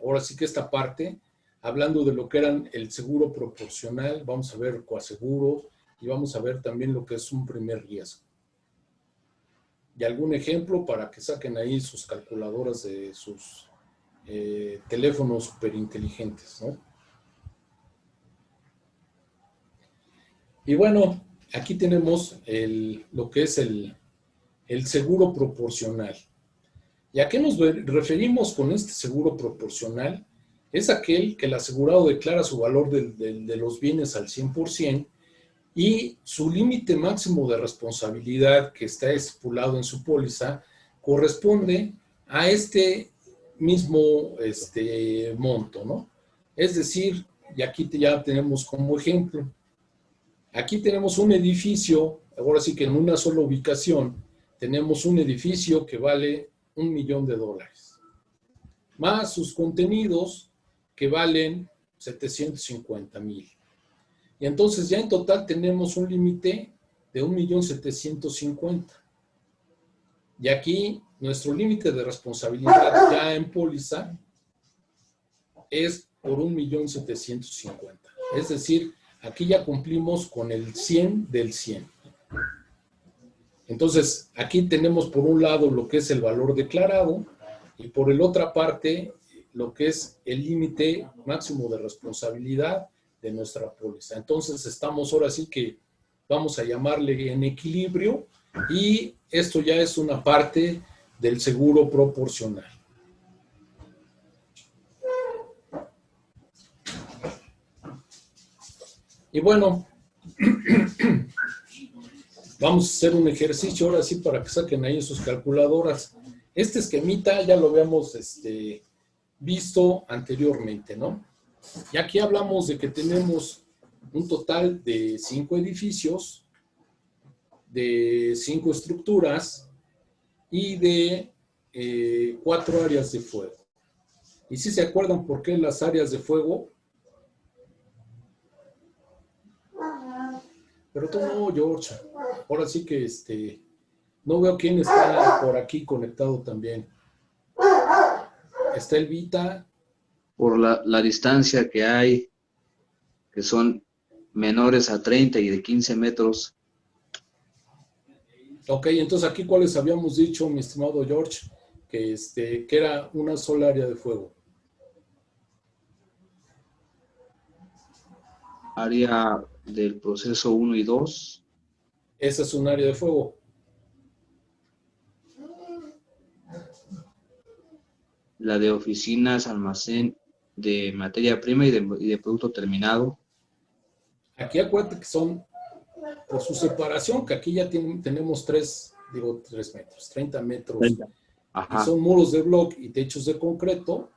ahora sí que esta parte, hablando de lo que eran el seguro proporcional, vamos a ver coaseguro y vamos a ver también lo que es un primer riesgo. Y algún ejemplo para que saquen ahí sus calculadoras de sus teléfonos superinteligentes, ¿no? Y bueno, aquí tenemos lo que es el seguro proporcional. ¿Y a qué nos referimos con este seguro proporcional? es aquel que el asegurado declara su valor de los bienes al 100% y su límite máximo de responsabilidad que está estipulado en su póliza corresponde a este mismo monto, ¿no? Es decir, y aquí ya tenemos como ejemplo, aquí tenemos un edificio, ahora sí que en una sola ubicación, tenemos un edificio que vale $1,000,000, más sus contenidos que valen 750,000. Y entonces ya en total tenemos un límite de 1,750,000. Y aquí nuestro límite de responsabilidad ya en póliza es por 1,750,000. Es decir, aquí ya cumplimos con el 100 del 100. Entonces, aquí tenemos por un lado lo que es el valor declarado y por el otra parte lo que es el límite máximo de responsabilidad de nuestra póliza. Entonces, estamos ahora sí que vamos a llamarle en equilibrio y esto ya es una parte del seguro proporcional. Y bueno, vamos a hacer un ejercicio ahora sí para que saquen ahí sus calculadoras. Este esquemita ya lo habíamos visto anteriormente, ¿no? Y aquí hablamos de que tenemos un total de 5 edificios, de 5 estructuras y de 4 áreas de fuego. ¿Y si se acuerdan por qué las áreas de fuego? Pero tú no, George. Ahora sí que no veo quién está por aquí conectado también. Está Elvita. Por la distancia que hay, que son menores a 30 y de 15 metros. Ok, entonces aquí cuáles habíamos dicho, mi estimado George, que era una sola área de fuego. Área del proceso 1 y 2. Esa es un área de fuego. La de oficinas, almacén de materia prima y de producto terminado. Aquí acuérdate que son, por su separación, que aquí ya tenemos 3 metros, 30 metros. 30. Ajá. Y son muros de bloc y techos de concreto.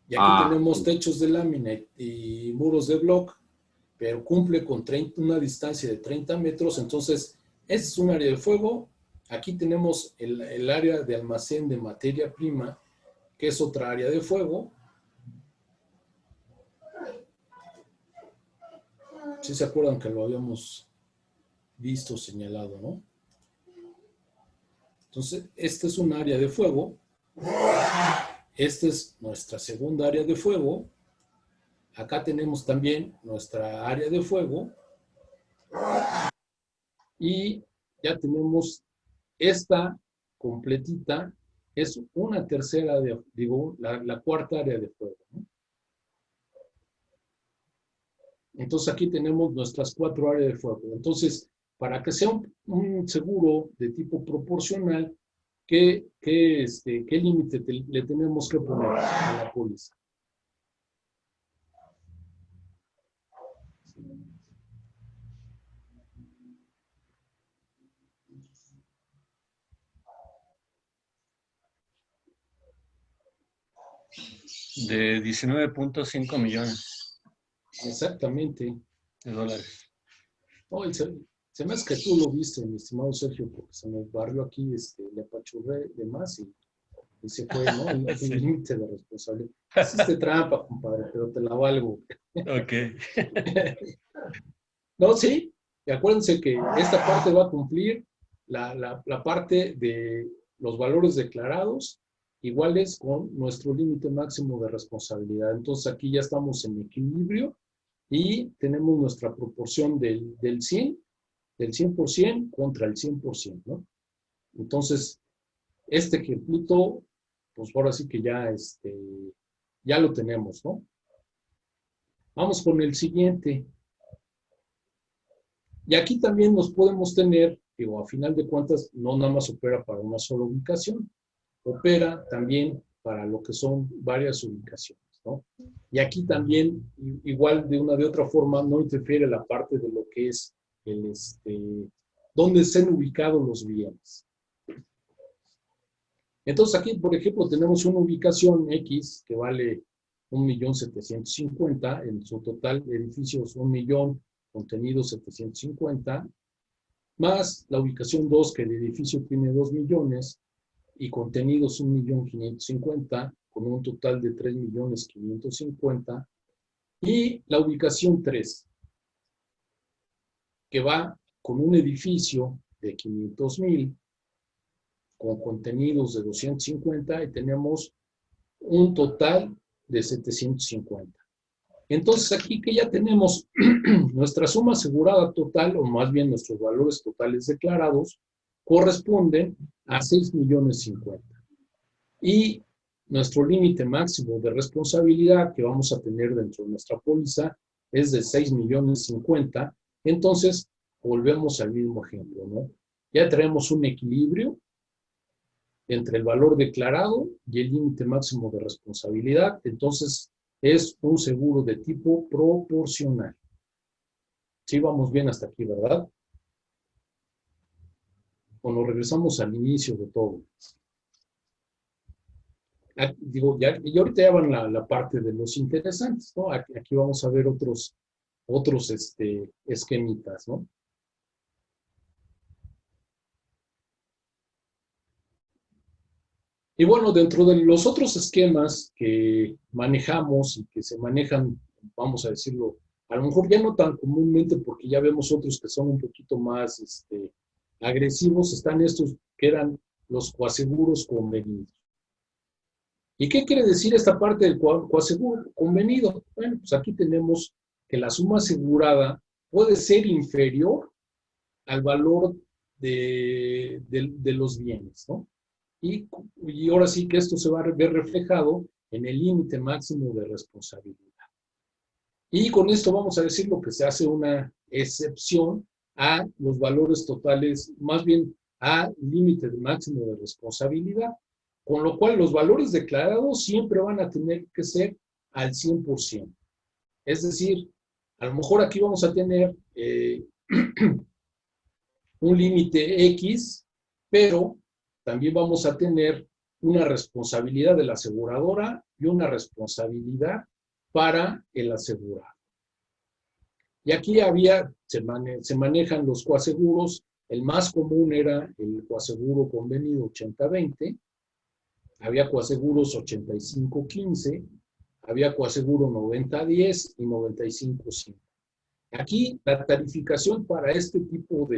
Y aquí tenemos techos de lámina y muros de bloc, pero cumple con una distancia de 30 metros. Entonces, este es un área de fuego. Aquí tenemos el área de almacén de materia prima, que es otra área de fuego. ¿Sí se acuerdan que lo habíamos visto, señalado, no? Entonces, este es un área de fuego. Esta es nuestra segunda área de fuego. Acá tenemos también nuestra área de fuego. Y ya tenemos esta completita. Es una tercera, la cuarta área de fuego, ¿no? Entonces aquí tenemos nuestras 4 áreas de fuego. Entonces, para que sea un seguro de tipo proporcional, ¿qué límite le tenemos que poner a la póliza? De 19.5 millones. Exactamente. De dólares. Oh, se me hace que tú lo viste, mi estimado Sergio, porque se me barrió aquí, le apachurré de más y se fue, ¿no? El límite de responsabilidad. Hiciste trampa, compadre, pero te la valgo. Ok. No, sí, y acuérdense que esta parte va a cumplir la parte de los valores declarados iguales con nuestro límite máximo de responsabilidad. Entonces aquí ya estamos en equilibrio y tenemos nuestra proporción del 100% contra el 100%, ¿no? Entonces, este ejemplito, pues ahora sí que ya lo tenemos, ¿no? Vamos con el siguiente. Y aquí también nos podemos tener, a final de cuentas, no nada más opera para una sola ubicación, opera también para lo que son varias ubicaciones, ¿no? ¿no? Y aquí también, igual de una de otra forma, no interfiere la parte de lo que es dónde estén ubicados los bienes. Entonces aquí, por ejemplo, tenemos una ubicación X que vale 1.750.000, en su total de edificios 1.000.000, contenido 750, más la ubicación 2, que el edificio tiene 2 millones y contenidos 1.550.000, con un total de 3.550.000, y la ubicación 3, que va con un edificio de 500.000, con contenidos de 250, y tenemos un total de 750. Entonces aquí que ya tenemos nuestra suma asegurada total, o más bien nuestros valores totales declarados, corresponden a 6.050.000. Y nuestro límite máximo de responsabilidad que vamos a tener dentro de nuestra póliza es de 6.050.000. Entonces, volvemos al mismo ejemplo, ¿no? Ya tenemos un equilibrio entre el valor declarado y el límite máximo de responsabilidad. Entonces, es un seguro de tipo proporcional. Sí, vamos bien hasta aquí, ¿verdad? O nos regresamos al inicio de todo. Digo, y ahorita ya van la parte de los interesantes, ¿no? Aquí vamos a ver otros esquemitas, ¿no? Y bueno, dentro de los otros esquemas que manejamos y que se manejan, vamos a decirlo, a lo mejor ya no tan comúnmente, porque ya vemos otros que son un poquito más agresivos, están estos que eran los coaseguros convenidos. ¿Y qué quiere decir esta parte del coaseguro convenido? Bueno, pues aquí tenemos que la suma asegurada puede ser inferior al valor de los bienes, ¿no? Y ahora sí que esto se va a ver reflejado en el límite máximo de responsabilidad. Y con esto vamos a decir lo que se hace una excepción a los valores totales, más bien a límite máximo de responsabilidad, con lo cual los valores declarados siempre van a tener que ser al 100%. Es decir, a lo mejor aquí vamos a tener un límite X, pero también vamos a tener una responsabilidad de la aseguradora y una responsabilidad para el asegurado. Y aquí se manejan los coaseguros. El más común era el coaseguro convenido 80-20, había coaseguros 85-15, había coaseguro 90-10 y 95-5. Aquí la tarificación para este tipo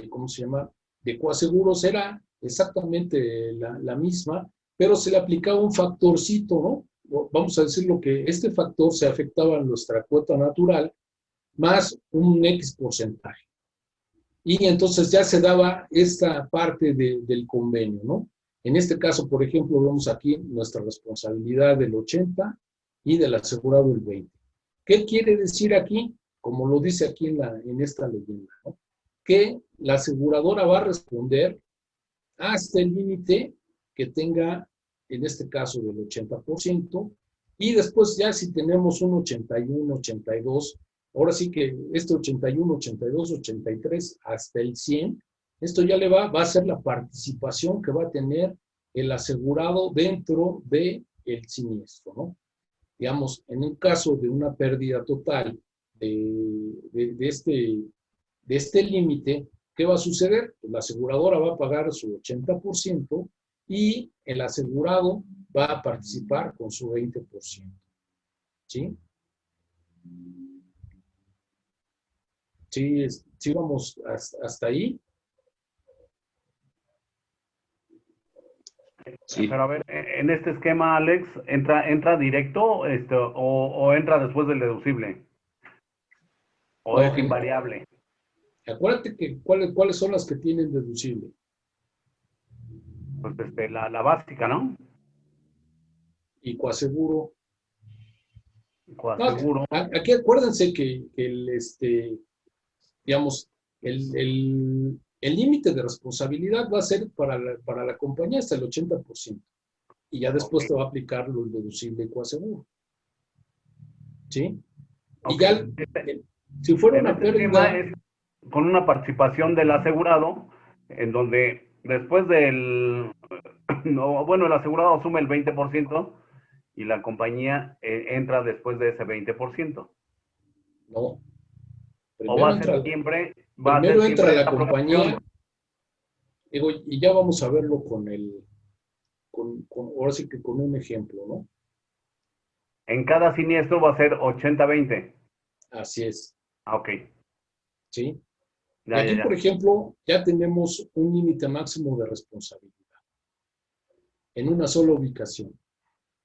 ¿cómo se llama?, de coaseguros era exactamente la misma, pero se le aplicaba un factorcito, ¿no? Vamos a decirlo que este factor se afectaba a nuestra cuota natural más un X porcentaje. Y entonces ya se daba esta parte del convenio, ¿no? En este caso, por ejemplo, vemos aquí nuestra responsabilidad del 80 y del asegurado el 20. ¿Qué quiere decir aquí? Como lo dice aquí en esta leyenda, ¿no? Que la aseguradora va a responder hasta el límite que tenga, en este caso del 80%, y después ya si tenemos un 81, 82, ahora sí que este 81, 82, 83 hasta el 100, esto ya va a ser la participación que va a tener el asegurado dentro del siniestro, ¿no? Digamos, en un caso de una pérdida total de este límite, ¿qué va a suceder? Pues la aseguradora va a pagar su 80% y el asegurado va a participar con su 20%. ¿Sí? Sí vamos hasta ahí. Sí. Pero a ver, en este esquema, Alex, ¿entra directo o entra después del deducible? ¿O es invariable? Acuérdate que ¿cuáles son las que tienen deducible? Pues la básica, ¿no? Y coaseguro. Coaseguro. No, aquí acuérdense que digamos, el límite de responsabilidad va a ser para la compañía hasta el 80%. y ya después te va a aplicar el deducible y coaseguro. ¿Sí? Y ya, si fuera una pérdida... Es con una participación del asegurado, en donde después del... No, bueno, el asegurado asume el 20% y la compañía entra después de ese 20%. No. O va a ser siempre... Primero entra la compañía, digo, y ya vamos a verlo ahora sí que con un ejemplo, ¿no? En cada siniestro va a ser 80-20. Así es. Ah, ok. ¿Sí? Y aquí, por ejemplo, ya tenemos un límite máximo de responsabilidad en una sola ubicación.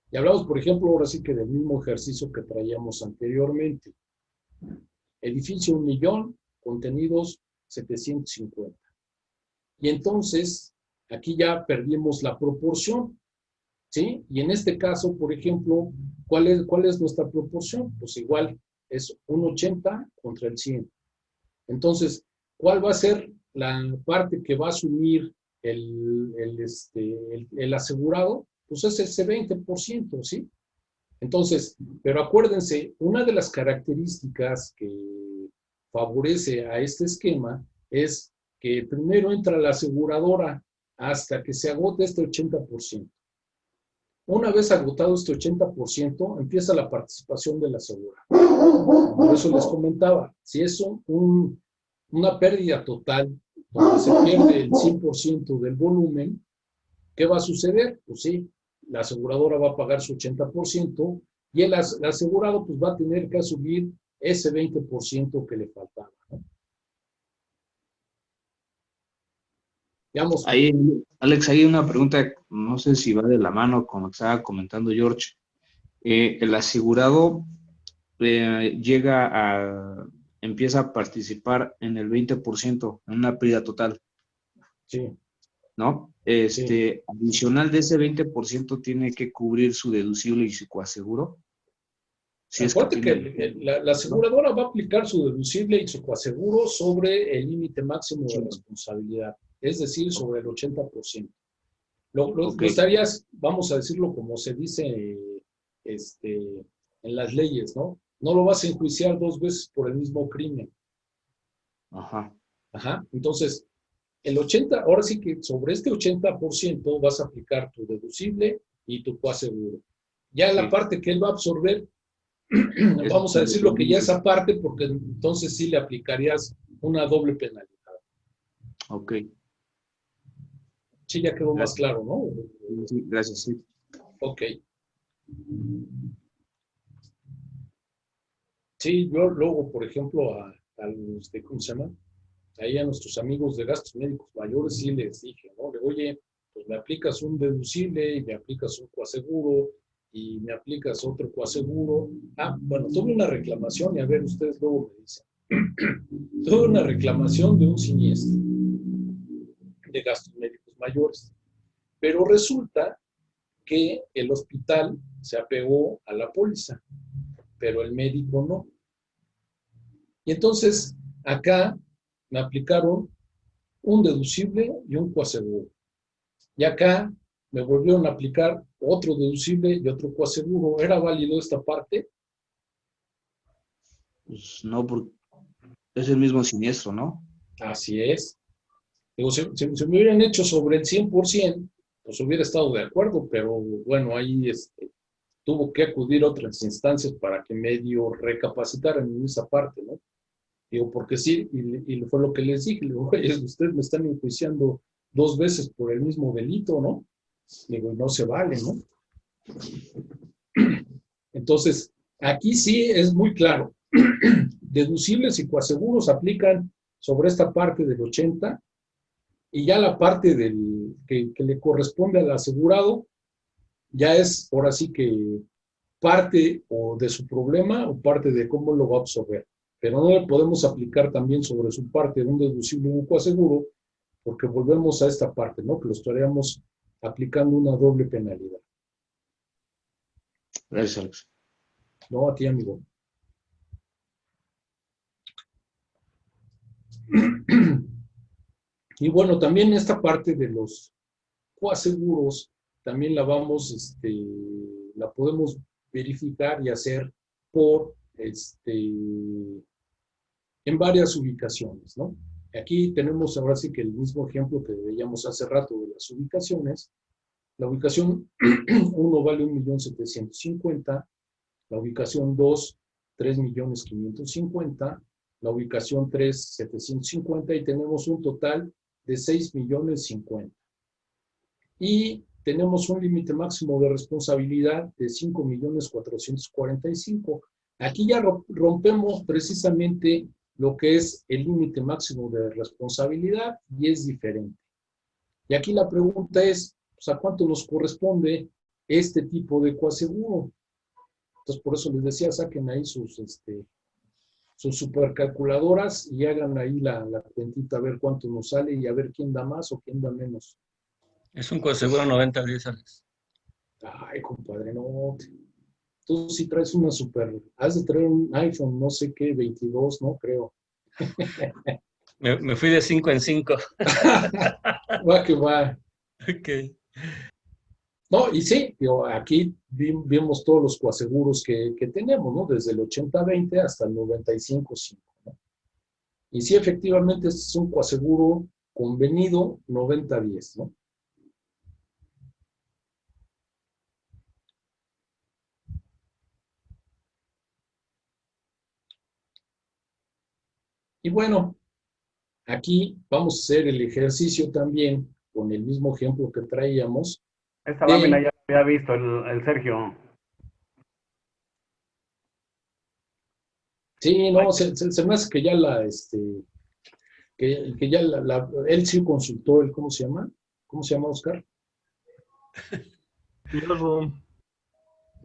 Y hablamos, por ejemplo, ahora sí que del mismo ejercicio que traíamos anteriormente. Edificio 1,000,000, contenidos 750. Y entonces, aquí ya perdimos la proporción, ¿sí? Y en este caso, por ejemplo, ¿cuál es nuestra proporción? Pues igual, es un 80 contra el 100. Entonces, ¿cuál va a ser la parte que va a asumir el asegurado? Pues es ese 20%, ¿sí? Entonces, pero acuérdense, una de las características que favorece a este esquema es que primero entra la aseguradora hasta que se agote este 80%. Una vez agotado este 80%, empieza la participación del asegurado. Por eso les comentaba, si es una pérdida total, donde se pierde el 100% del volumen, ¿qué va a suceder? Pues sí, la aseguradora va a pagar su 80% y el asegurado pues va a tener que asumir ese 20% que le faltaba, ¿no? Digamos, ahí, Alex, hay una pregunta, no sé si va de la mano con lo que estaba comentando George. El asegurado empieza a participar en el 20%, en una pérdida total. Sí. ¿No? Sí. Adicional de ese 20% tiene que cubrir su deducible y su coaseguro. Acuérdate que la aseguradora va a aplicar su deducible y su coaseguro sobre el límite máximo de responsabilidad, es decir, sobre el 80%. Lo estarías, vamos a decirlo como se dice en las leyes, ¿no? No lo vas a enjuiciar 2 veces por el mismo crimen. Ajá. Entonces, ahora sí que sobre este 80% vas a aplicar tu deducible y tu coaseguro. Ya la parte que él va a absorber, vamos a decirlo que ya esa parte, porque entonces sí le aplicarías una doble penalidad. Ok. Sí, ya quedó más claro, ¿no? Sí, gracias, sí. Ok. Sí, yo luego, por ejemplo, a los de, ¿cómo se llama? Ahí a nuestros amigos de gastos médicos mayores sí les dije, ¿no? Le oye, pues me aplicas un deducible y me aplicas un coaseguro y me aplicas otro coaseguro. Bueno, tuve una reclamación y a ver, ustedes luego me dicen. Tuve una reclamación de un siniestro de gastos médicos mayores, pero resulta que el hospital se apegó a la póliza, pero el médico no. Y entonces, acá me aplicaron un deducible y un coaseguro. Y acá me volvieron a aplicar otro deducible y otro coaseguro. ¿Era válido esta parte? Pues no, porque es el mismo siniestro, ¿no? Así es. Digo, si me hubieran hecho sobre el 100%, pues hubiera estado de acuerdo, pero bueno, ahí tuvo que acudir a otras instancias para que medio recapacitaran en esa parte, ¿no? Digo, porque sí, y fue lo que les dije, digo, oye, ustedes me están enjuiciando 2 veces por el mismo delito, ¿no? Digo, no se vale, ¿no? Entonces, aquí sí es muy claro. Deducibles y coaseguros aplican sobre esta parte del 80 y ya la parte que le corresponde al asegurado ya es, ahora sí que parte o de su problema o parte de cómo lo va a absorber. Pero no le podemos aplicar también sobre su parte un deducible y un coaseguro, porque volvemos a esta parte, ¿no? Que lo estaríamos aplicando una doble penalidad. Gracias, Alex. No, a ti, amigo. Y bueno, también esta parte de los coaseguros también la la podemos verificar y hacer por, en varias ubicaciones, ¿no? Aquí tenemos ahora sí que el mismo ejemplo que veíamos hace rato de las ubicaciones. La ubicación 1 vale 1.750.000, la ubicación 2, 3.550.000, la ubicación 3, 750, y tenemos un total de 6.050.000. Y tenemos un límite máximo de responsabilidad de 5.445.000. Aquí ya rompemos precisamente lo que es el límite máximo de responsabilidad y es diferente. Y aquí la pregunta es, pues, ¿a cuánto nos corresponde este tipo de coaseguro? Entonces, por eso les decía, saquen ahí sus supercalculadoras y hagan ahí la cuentita a ver cuánto nos sale y a ver quién da más o quién da menos. Es un coaseguro 90-10, Alex. Ay, compadre, no. Tú sí traes una has de traer un iPhone, no sé qué, 22, ¿no? Creo. Me fui de 5 en 5. Va que va. Ok. No, y sí, aquí vemos todos los coaseguros que tenemos, ¿no? Desde el 80-20 hasta el 95-5, ¿no? Y sí, efectivamente, este es un coaseguro convenido 90-10, ¿no? Y bueno, aquí vamos a hacer el ejercicio también con el mismo ejemplo que traíamos. Esta lámina ya la había visto el Sergio. Sí, no, se me hace que ya que ya él sí consultó ¿cómo se llama? ¿Cómo se llama, Oscar? Classroom.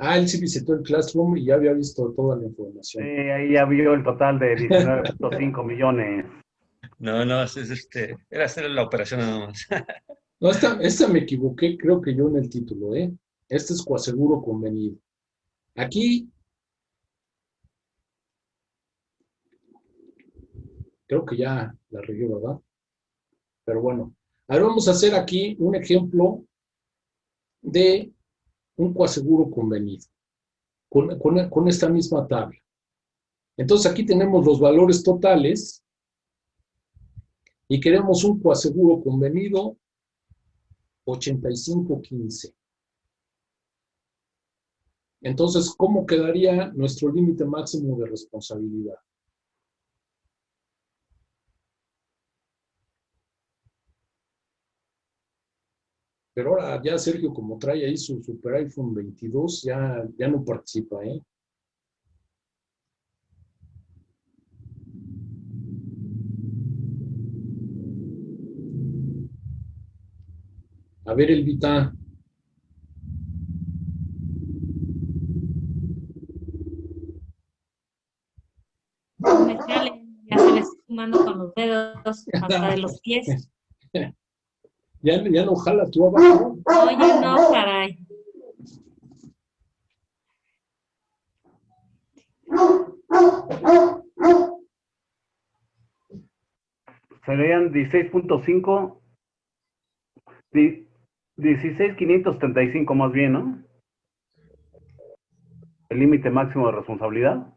Ah, él sí visitó el Classroom y ya había visto toda la información. Sí, ahí ya vio el total de 19.5 millones. No, era hacer la operación nada más. No, esta me equivoqué, creo que yo en el título, ¿eh? Este es coaseguro convenido. Aquí, creo que ya la regué, ¿verdad? Pero bueno, ahora vamos a hacer aquí un ejemplo de un coaseguro convenido, con esta misma tabla. Entonces aquí tenemos los valores totales y queremos un coaseguro convenido 85-15. Entonces, ¿cómo quedaría nuestro límite máximo de responsabilidad? Pero ahora ya Sergio, como trae ahí su Super iPhone 22, ya no participa, ¿eh? A ver, Elvita. No me sale, ya se le está sumando con los dedos hasta de los pies. Ya no jala tú abajo. No, ya no, caray. Serían 16.5, 16.575 más bien, ¿no? El límite máximo de responsabilidad.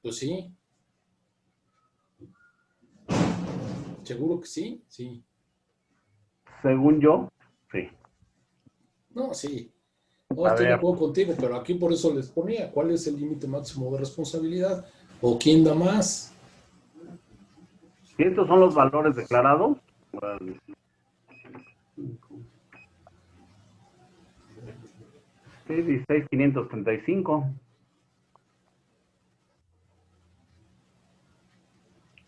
Pues sí. ¿Seguro que sí? Sí. Según yo, sí. No, sí. No, A estoy de ver. acuerdo contigo, pero aquí por eso les ponía, ¿cuál es el límite máximo de responsabilidad? ¿O quién da más? Si estos son los valores declarados, sí, 16.535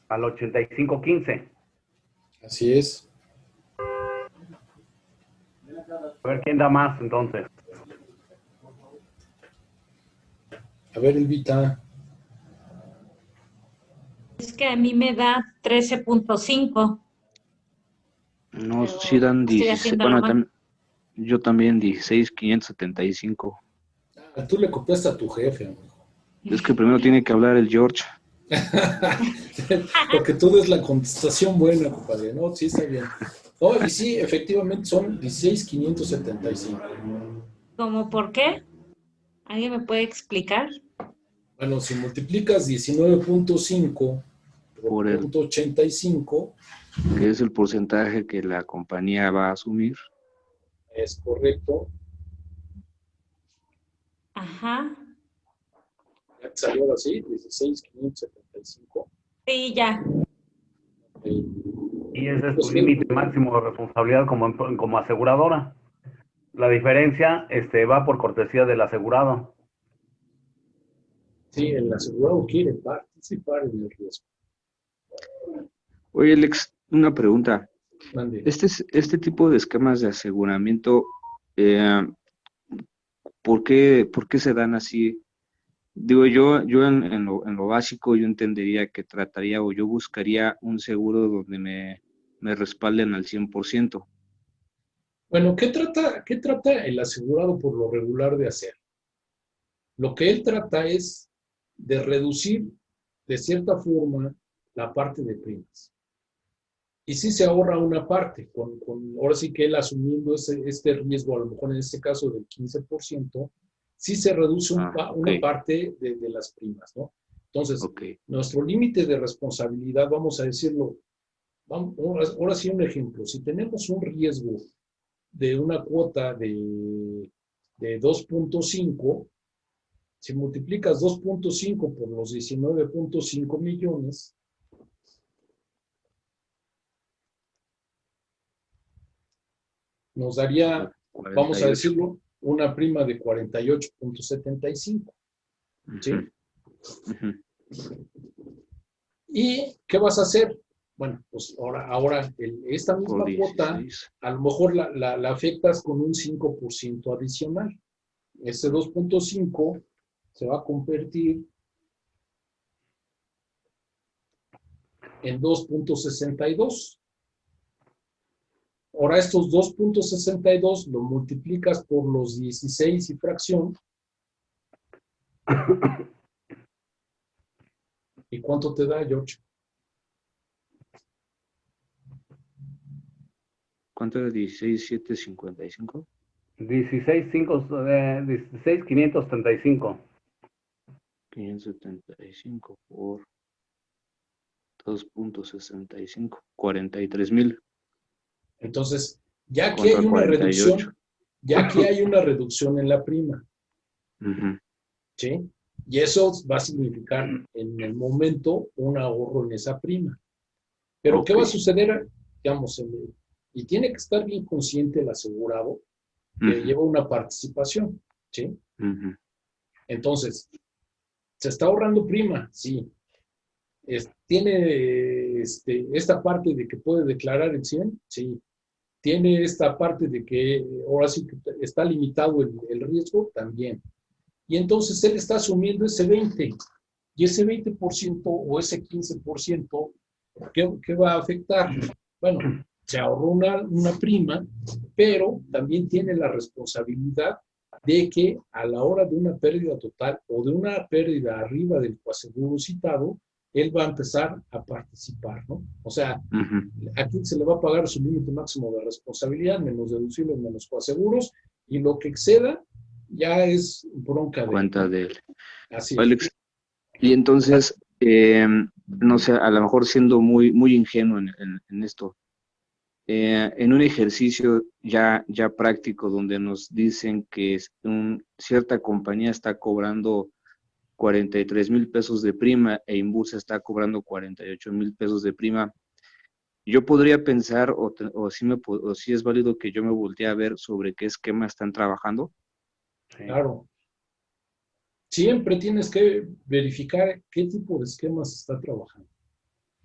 al 85.15. Así es. A ver quién da más entonces. A ver, Elvita. Es que a mí me da 13.5. No, Pero sí dan estoy 16, haciéndolo bueno, mal. yo también 16.575. Tú le copiaste a tu jefe, amigo. Es que primero tiene que hablar el George. Porque tú des la contestación buena, compadre, ¿no? Sí, está bien. No, y sí, efectivamente son 16,575. ¿Cómo por qué? ¿Alguien me puede explicar? Bueno, si multiplicas 19,5 por Por el 0,85, que es el porcentaje que la compañía va a asumir. es correcto. Ajá. Ya te salió así, 16,575. Sí, ya. Y ese es tu Pues, límite máximo de responsabilidad como aseguradora. La diferencia va por cortesía del asegurado. sí, el asegurado quiere participar en el riesgo. Oye, Alex, una pregunta. Mande. Este tipo de esquemas de aseguramiento, eh, ¿por qué se dan así? Digo, yo en lo básico yo entendería que trataría o yo buscaría un seguro donde me respalden al 100%. Bueno, ¿qué trata el asegurado por lo regular de hacer? Lo que él trata es de reducir de cierta forma la parte de primas. Y sí se ahorra una parte, ahora sí que él asumiendo este riesgo, a lo mejor en este caso del 15%, sí se reduce Ok, una parte de las primas, ¿no? Entonces, ok. nuestro límite de responsabilidad, vamos a decirlo, ahora sí un ejemplo, si tenemos un riesgo de una cuota de 2,5, si multiplicas 2,5 por los 19,5 millones, nos daría, vamos a 48. decirlo, una prima de 48,75. ¿Sí? Ujú. ¿Y qué vas a hacer? Bueno, pues ahora esta Por misma cuota, 16. a lo mejor la afectas con un 5% adicional. Ese 2,5 se va a convertir en 2,62. Ahora estos 2,62 lo multiplicas por los 16 y fracción. ¿Y cuánto te da, George? ¿Cuánto era? 16,755. 16,535. 575 por 2,65. 43,000 Entonces, ya aquí contra hay una 48. reducción, ya aquí hay una reducción en la prima, Ujú. ¿sí? Y eso va a significar en el momento un ahorro en esa prima. Pero ¿qué Ok. va a suceder? Digamos, y tiene que estar bien consciente el asegurado que Ujú, lleva una participación, ¿sí? ujú. Entonces, ¿se está ahorrando prima? Sí. ¿Tiene esta parte de que puede declarar el 100? Sí. ¿Tiene esta parte de que ahora sí que está limitado el riesgo? También. Y entonces él está asumiendo ese 20%. Y ese 20% o ese 15%, ¿qué va a afectar? Bueno, se ahorró una prima, pero también tiene la responsabilidad de que a la hora de una pérdida total o de una pérdida arriba del coaseguro citado, él va a empezar a participar, ¿no? O sea, Ujú. aquí se le va a pagar su límite máximo de responsabilidad, menos deducibles, menos coaseguros, y lo que exceda ya es bronca de él, Cuenta ¿no? de él. Así es. Alex, y entonces, no sé, a lo mejor siendo muy, muy ingenuo en esto, en un ejercicio ya práctico donde nos dicen que cierta compañía está cobrando 43,000 pesos de prima e Inbursa está cobrando 48,000 pesos de prima, yo podría pensar o si es válido que yo me voltee a ver sobre qué esquema están trabajando. Sí. Claro. Siempre tienes que verificar qué tipo de esquemas está trabajando.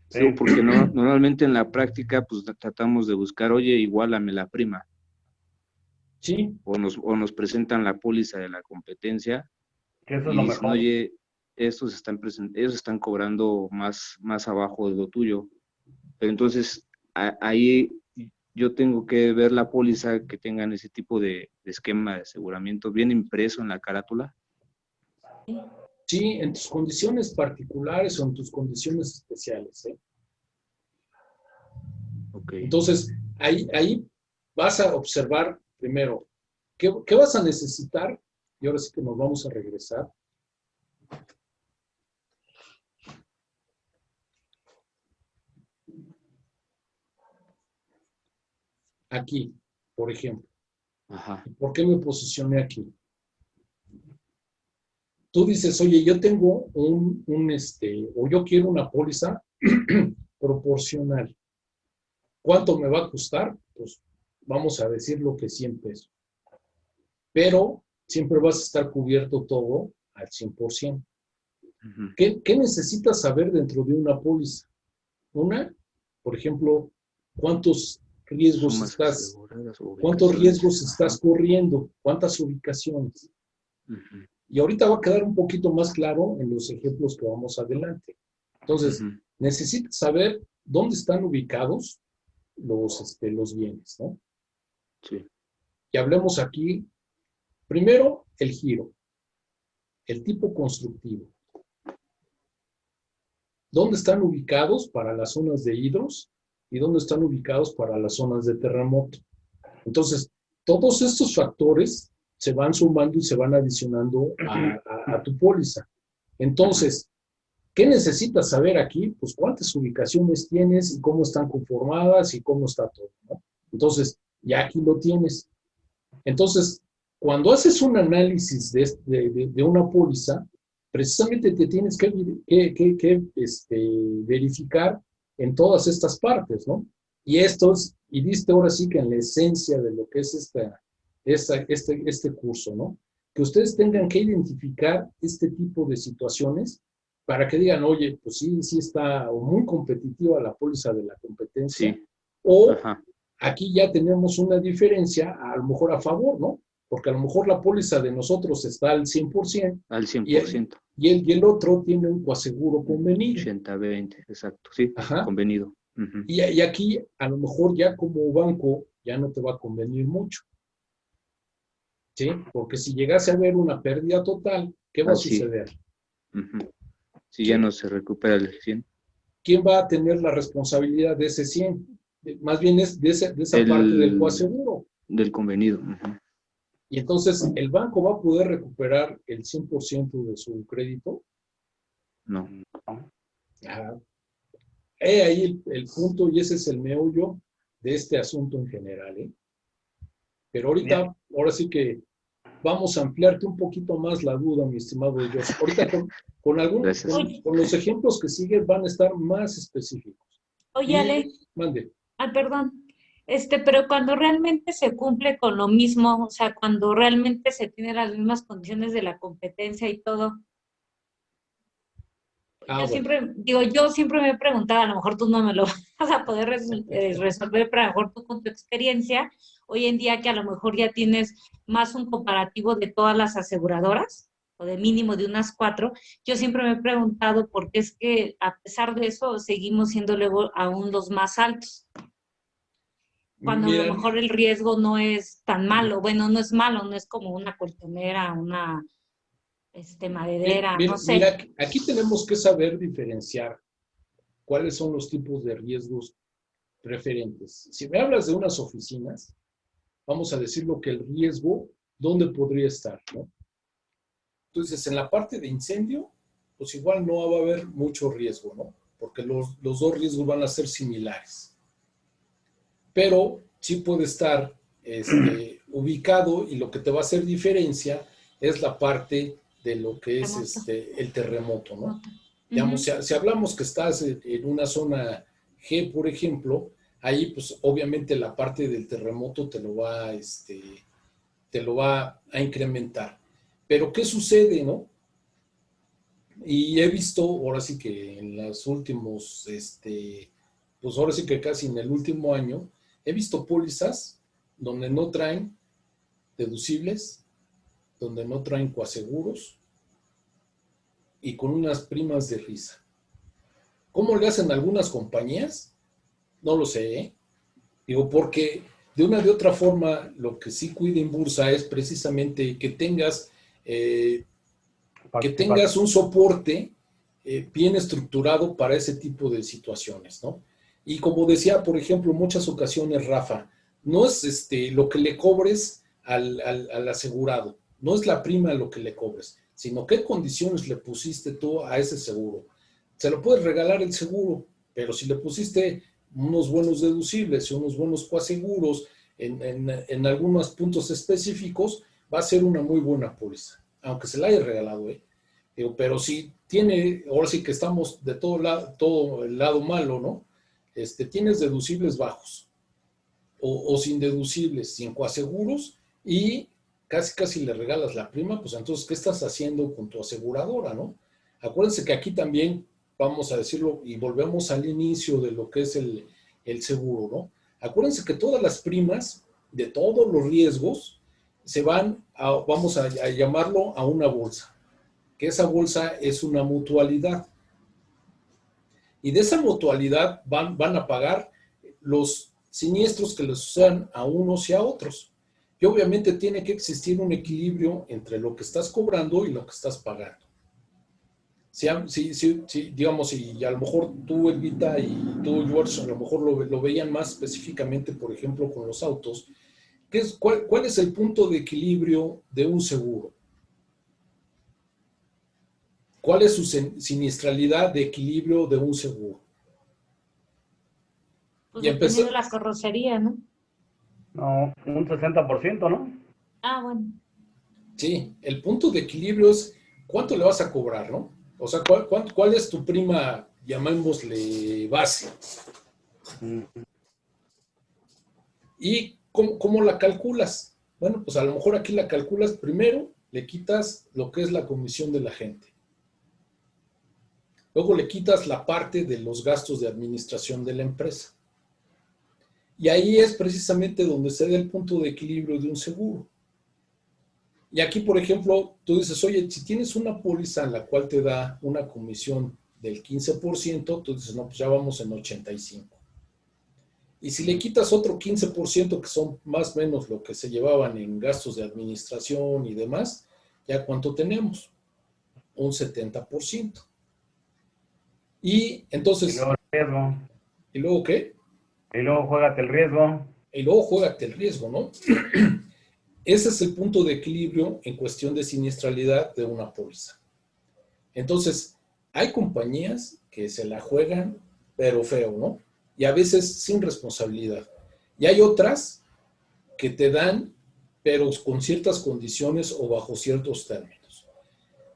Sí. Digo, porque normalmente en la práctica pues tratamos de buscar, oye, iguálame la prima, Sí, o nos presentan la póliza de la competencia Que eso es y lo dicen, mejor. oye, ellos están cobrando más abajo de lo tuyo. Pero entonces ahí yo tengo que ver la póliza que tengan ese tipo de esquema de aseguramiento bien impreso en la carátula. Sí, en tus condiciones particulares o en tus condiciones especiales. Okay. Entonces, ahí vas a observar primero qué vas a necesitar, y ahora sí que nos vamos a regresar. Aquí, por ejemplo. Ajá. ¿Por qué me posicioné aquí? Tú dices, oye, yo tengo o yo quiero una póliza proporcional. ¿Cuánto me va a costar? Pues vamos a decirlo que 100 pesos. Pero siempre vas a estar cubierto todo al 100%. Uh-huh. ¿Qué necesitas saber dentro de una póliza? Por ejemplo, ¿cuántos riesgos estás corriendo? ¿Cuántas ubicaciones? Uh-huh. Y ahorita va a quedar un poquito más claro en los ejemplos que vamos adelante. Entonces, uh-huh, necesitas saber dónde están ubicados los bienes, ¿no? Sí. Y hablemos aquí, primero, el giro, el tipo constructivo. ¿Dónde están ubicados para las zonas de hidros y dónde están ubicados para las zonas de terremoto? Entonces, todos estos factores se van sumando y se van adicionando a tu póliza. Entonces, ¿qué necesitas saber aquí? Pues cuántas ubicaciones tienes y cómo están conformadas y cómo está todo, ¿no? Entonces, ya aquí lo tienes. Entonces, cuando haces un análisis de una póliza, precisamente te tienes que verificar en todas estas partes, ¿no? Y diste ahora sí que en la esencia de lo que es este curso, ¿no? Que ustedes tengan que identificar este tipo de situaciones para que digan, oye, pues sí está muy competitiva la póliza de la competencia, Sí. o Ajá. aquí ya tenemos una diferencia a lo mejor a favor, ¿no? Porque a lo mejor la póliza de nosotros está al 100%. Al 100%. Y el otro tiene un coaseguro convenido. 80-20, exacto, sí, Ajá. convenido. Uh-huh. Y aquí a lo mejor ya como banco ya no te va a convenir mucho. ¿Sí? Porque si llegase a haber una pérdida total, ¿qué va a suceder? Uh-huh. Si ya no se recupera el 100. ¿Quién va a tener la responsabilidad de ese 100? Más bien es de esa parte del coaseguro. Del convenido. Uh-huh. Y entonces, ¿el banco va a poder recuperar el 100% de su crédito? No. Ahí el punto, y ese es el meollo de este asunto en general, ¿eh? Pero ahora sí que vamos a ampliarte un poquito más la duda, mi estimado Dios. Ahorita con los ejemplos que siguen van a estar más específicos. Oye, Ale. Mande. Perdón. Pero cuando realmente se cumple con lo mismo, o sea, cuando realmente se tienen las mismas condiciones de la competencia y todo. Yo siempre me he preguntado, a lo mejor tú no me lo vas a poder resolver, pero a lo mejor tú con tu experiencia, hoy en día que a lo mejor ya tienes más un comparativo de todas las aseguradoras, o de mínimo de unas 4, yo siempre me he preguntado por qué es que a pesar de eso seguimos siendo luego aún los más altos. Cuando a lo mejor el riesgo no es tan malo. Bueno, no es malo, no es como una colchonera, una maderera, no sé. Mira, aquí tenemos que saber diferenciar cuáles son los tipos de riesgos preferentes. Si me hablas de unas oficinas, vamos a decirlo que el riesgo, ¿dónde podría estar, no? Entonces, en la parte de incendio, pues igual no va a haber mucho riesgo, ¿no? Porque los dos riesgos van a ser similares. Pero sí puede estar ubicado, y lo que te va a hacer diferencia es la parte de lo que es el terremoto, ¿no? Digamos, si hablamos que estás en una zona G, por ejemplo, ahí pues obviamente la parte del terremoto te lo va a incrementar. Pero ¿qué sucede, no? Y he visto, ahora sí que en los últimos, pues ahora sí que casi en el último año, he visto pólizas donde no traen deducibles, donde no traen coaseguros y con unas primas de risa. ¿Cómo le hacen algunas compañías? No lo sé, ¿eh? Digo, porque de una de otra forma lo que sí cuida Inbursa es precisamente que tengas que tengas un soporte bien estructurado para ese tipo de situaciones, ¿no? Y como decía, por ejemplo, en muchas ocasiones, Rafa, no es lo que le cobres al asegurado, no es la prima lo que le cobres, sino qué condiciones le pusiste tú a ese seguro. Se lo puedes regalar el seguro, pero si le pusiste unos buenos deducibles y unos buenos coaseguros en algunos puntos específicos, va a ser una muy buena póliza, aunque se la haya regalado, ¿eh? Pero si tiene, ahora sí que estamos de todo el lado malo, ¿no? Tienes deducibles bajos o sin deducibles, sin coaseguros y casi le regalas la prima, pues entonces, ¿qué estás haciendo con tu aseguradora, no? Acuérdense que aquí también, vamos a decirlo, y volvemos al inicio de lo que es el seguro, ¿no? Acuérdense que todas las primas de todos los riesgos se van vamos a llamarlo a una bolsa, que esa bolsa es una mutualidad. Y de esa mutualidad van a pagar los siniestros que les sucedan a unos y a otros. Y obviamente tiene que existir un equilibrio entre lo que estás cobrando y lo que estás pagando. Digamos, y a lo mejor tú, Elvita, y tú, George, a lo mejor lo veían más específicamente, por ejemplo, con los autos. ¿Cuál es el punto de equilibrio de un seguro? ¿Cuál es su siniestralidad de equilibrio de un seguro? Pues dependiendo de la carrocería, ¿no? No, un 60%, ¿no? Ah, bueno. Sí, el punto de equilibrio es cuánto le vas a cobrar, ¿no? O sea, ¿cuál es tu prima, llamémosle, base? ¿Y cómo la calculas? Bueno, pues a lo mejor aquí la calculas primero, le quitas lo que es la comisión de la gente. Luego le quitas la parte de los gastos de administración de la empresa. Y ahí es precisamente donde se da el punto de equilibrio de un seguro. Y aquí, por ejemplo, tú dices, oye, si tienes una póliza en la cual te da una comisión del 15%, tú dices, no, pues ya vamos en 85%. Y si le quitas otro 15%, que son más o menos lo que se llevaban en gastos de administración y demás, ¿ya cuánto tenemos? Un 70%. Y entonces... Y luego el riesgo. ¿Y luego qué? Y luego juégate el riesgo. Y luego juégate el riesgo, ¿no? Ese es el punto de equilibrio en cuestión de siniestralidad de una póliza. Entonces, hay compañías que se la juegan, pero feo, ¿no? Y a veces sin responsabilidad. Y hay otras que te dan, pero con ciertas condiciones o bajo ciertos términos.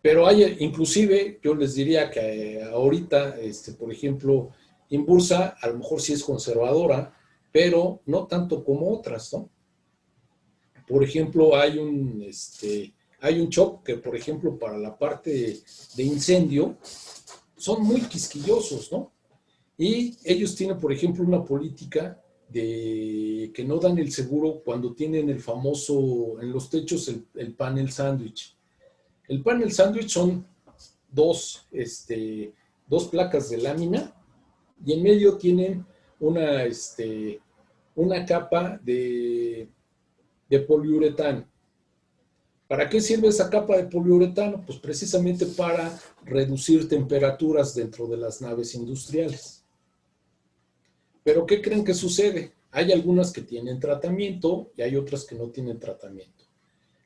Pero hay, inclusive, yo les diría que ahorita, por ejemplo, Inbursa a lo mejor sí es conservadora, pero no tanto como otras, ¿no? Por ejemplo, hay un shop que, por ejemplo, para la parte de incendio, son muy quisquillosos, ¿no? Y ellos tienen, por ejemplo, una política de que no dan el seguro cuando tienen el famoso, en los techos, el panel sándwich. El panel sándwich son dos placas de lámina y en medio tienen una capa de poliuretano. ¿Para qué sirve esa capa de poliuretano? Pues precisamente para reducir temperaturas dentro de las naves industriales. ¿Pero qué creen que sucede? Hay algunas que tienen tratamiento y hay otras que no tienen tratamiento.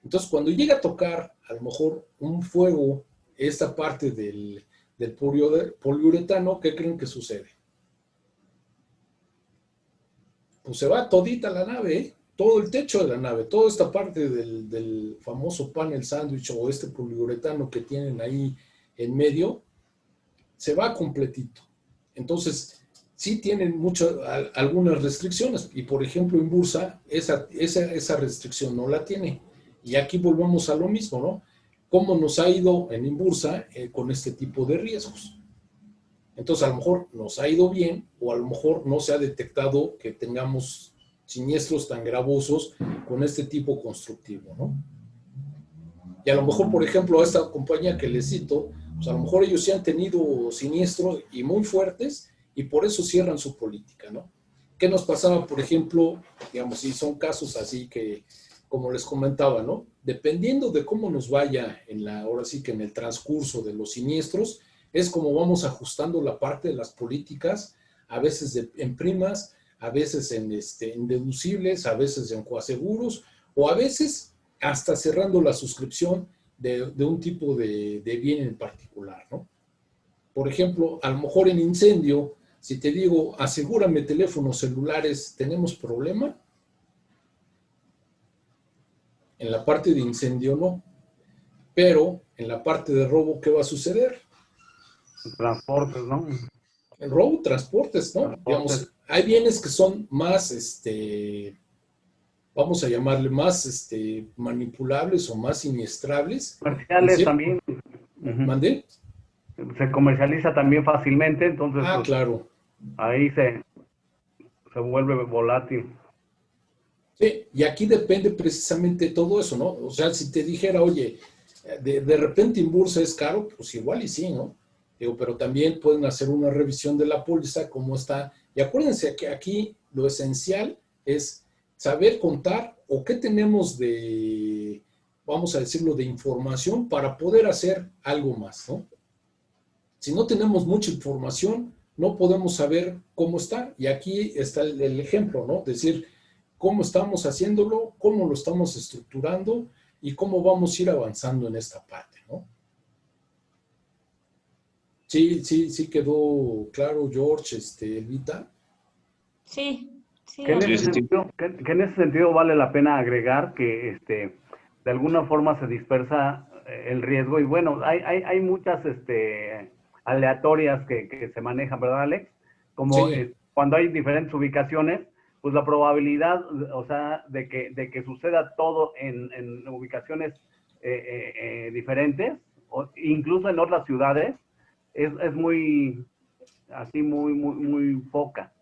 Entonces, cuando llega a tocar, a lo mejor, un fuego, esta parte del poliuretano, ¿qué creen que sucede? Pues se va todita la nave, ¿eh? Todo el techo de la nave, toda esta parte del famoso panel sándwich o este poliuretano que tienen ahí en medio, se va completito. Entonces, sí tienen algunas restricciones y, por ejemplo, en Bursa, esa restricción no la tiene. Y aquí volvemos a lo mismo, ¿no? ¿Cómo nos ha ido en Inbursa con este tipo de riesgos? Entonces, a lo mejor nos ha ido bien o a lo mejor no se ha detectado que tengamos siniestros tan gravosos con este tipo constructivo, ¿no? Y a lo mejor, por ejemplo, a esta compañía que les cito, pues a lo mejor ellos sí han tenido siniestros y muy fuertes y por eso cierran su política, ¿no? ¿Qué nos pasaba, por ejemplo, digamos, si son casos así que como les comentaba, ¿no? Dependiendo de cómo nos vaya ahora sí que en el transcurso de los siniestros, es como vamos ajustando la parte de las políticas, a veces en primas, a veces en deducibles, a veces en coaseguros, o a veces hasta cerrando la suscripción de un tipo de bien en particular, ¿no? Por ejemplo, a lo mejor en incendio, si te digo, asegúrame teléfonos celulares, ¿tenemos problema? En la parte de incendio no, pero en la parte de robo, ¿qué va a suceder? Transportes, ¿no? El robo, transportes, ¿no? Transportes. Digamos, hay bienes que son más, vamos a llamarle más manipulables o más siniestrables. Comerciales también. ¿Mandé? Se comercializa también fácilmente, entonces pues, claro. Ahí se vuelve volátil. Sí, y aquí depende precisamente de todo eso, ¿no? O sea, si te dijera, oye, de repente en bursa es caro, pues igual y sí, ¿no? Digo, pero también pueden hacer una revisión de la póliza, cómo está. Y acuérdense que aquí lo esencial es saber contar o qué tenemos de, vamos a decirlo, de información para poder hacer algo más, ¿no? Si no tenemos mucha información, no podemos saber cómo está. Y aquí está el ejemplo, ¿no? Es decir, cómo estamos haciéndolo, cómo lo estamos estructurando y cómo vamos a ir avanzando en esta parte, ¿no? Sí quedó claro, George, Elvita. Sí. Que en ese sentido vale la pena agregar que de alguna forma se dispersa el riesgo y bueno, hay muchas aleatorias que se manejan, ¿verdad, Alex? Como Sí. Cuando hay diferentes ubicaciones, pues la probabilidad, o sea, de que suceda todo en ubicaciones diferentes, o incluso en otras ciudades, es muy, así muy poca.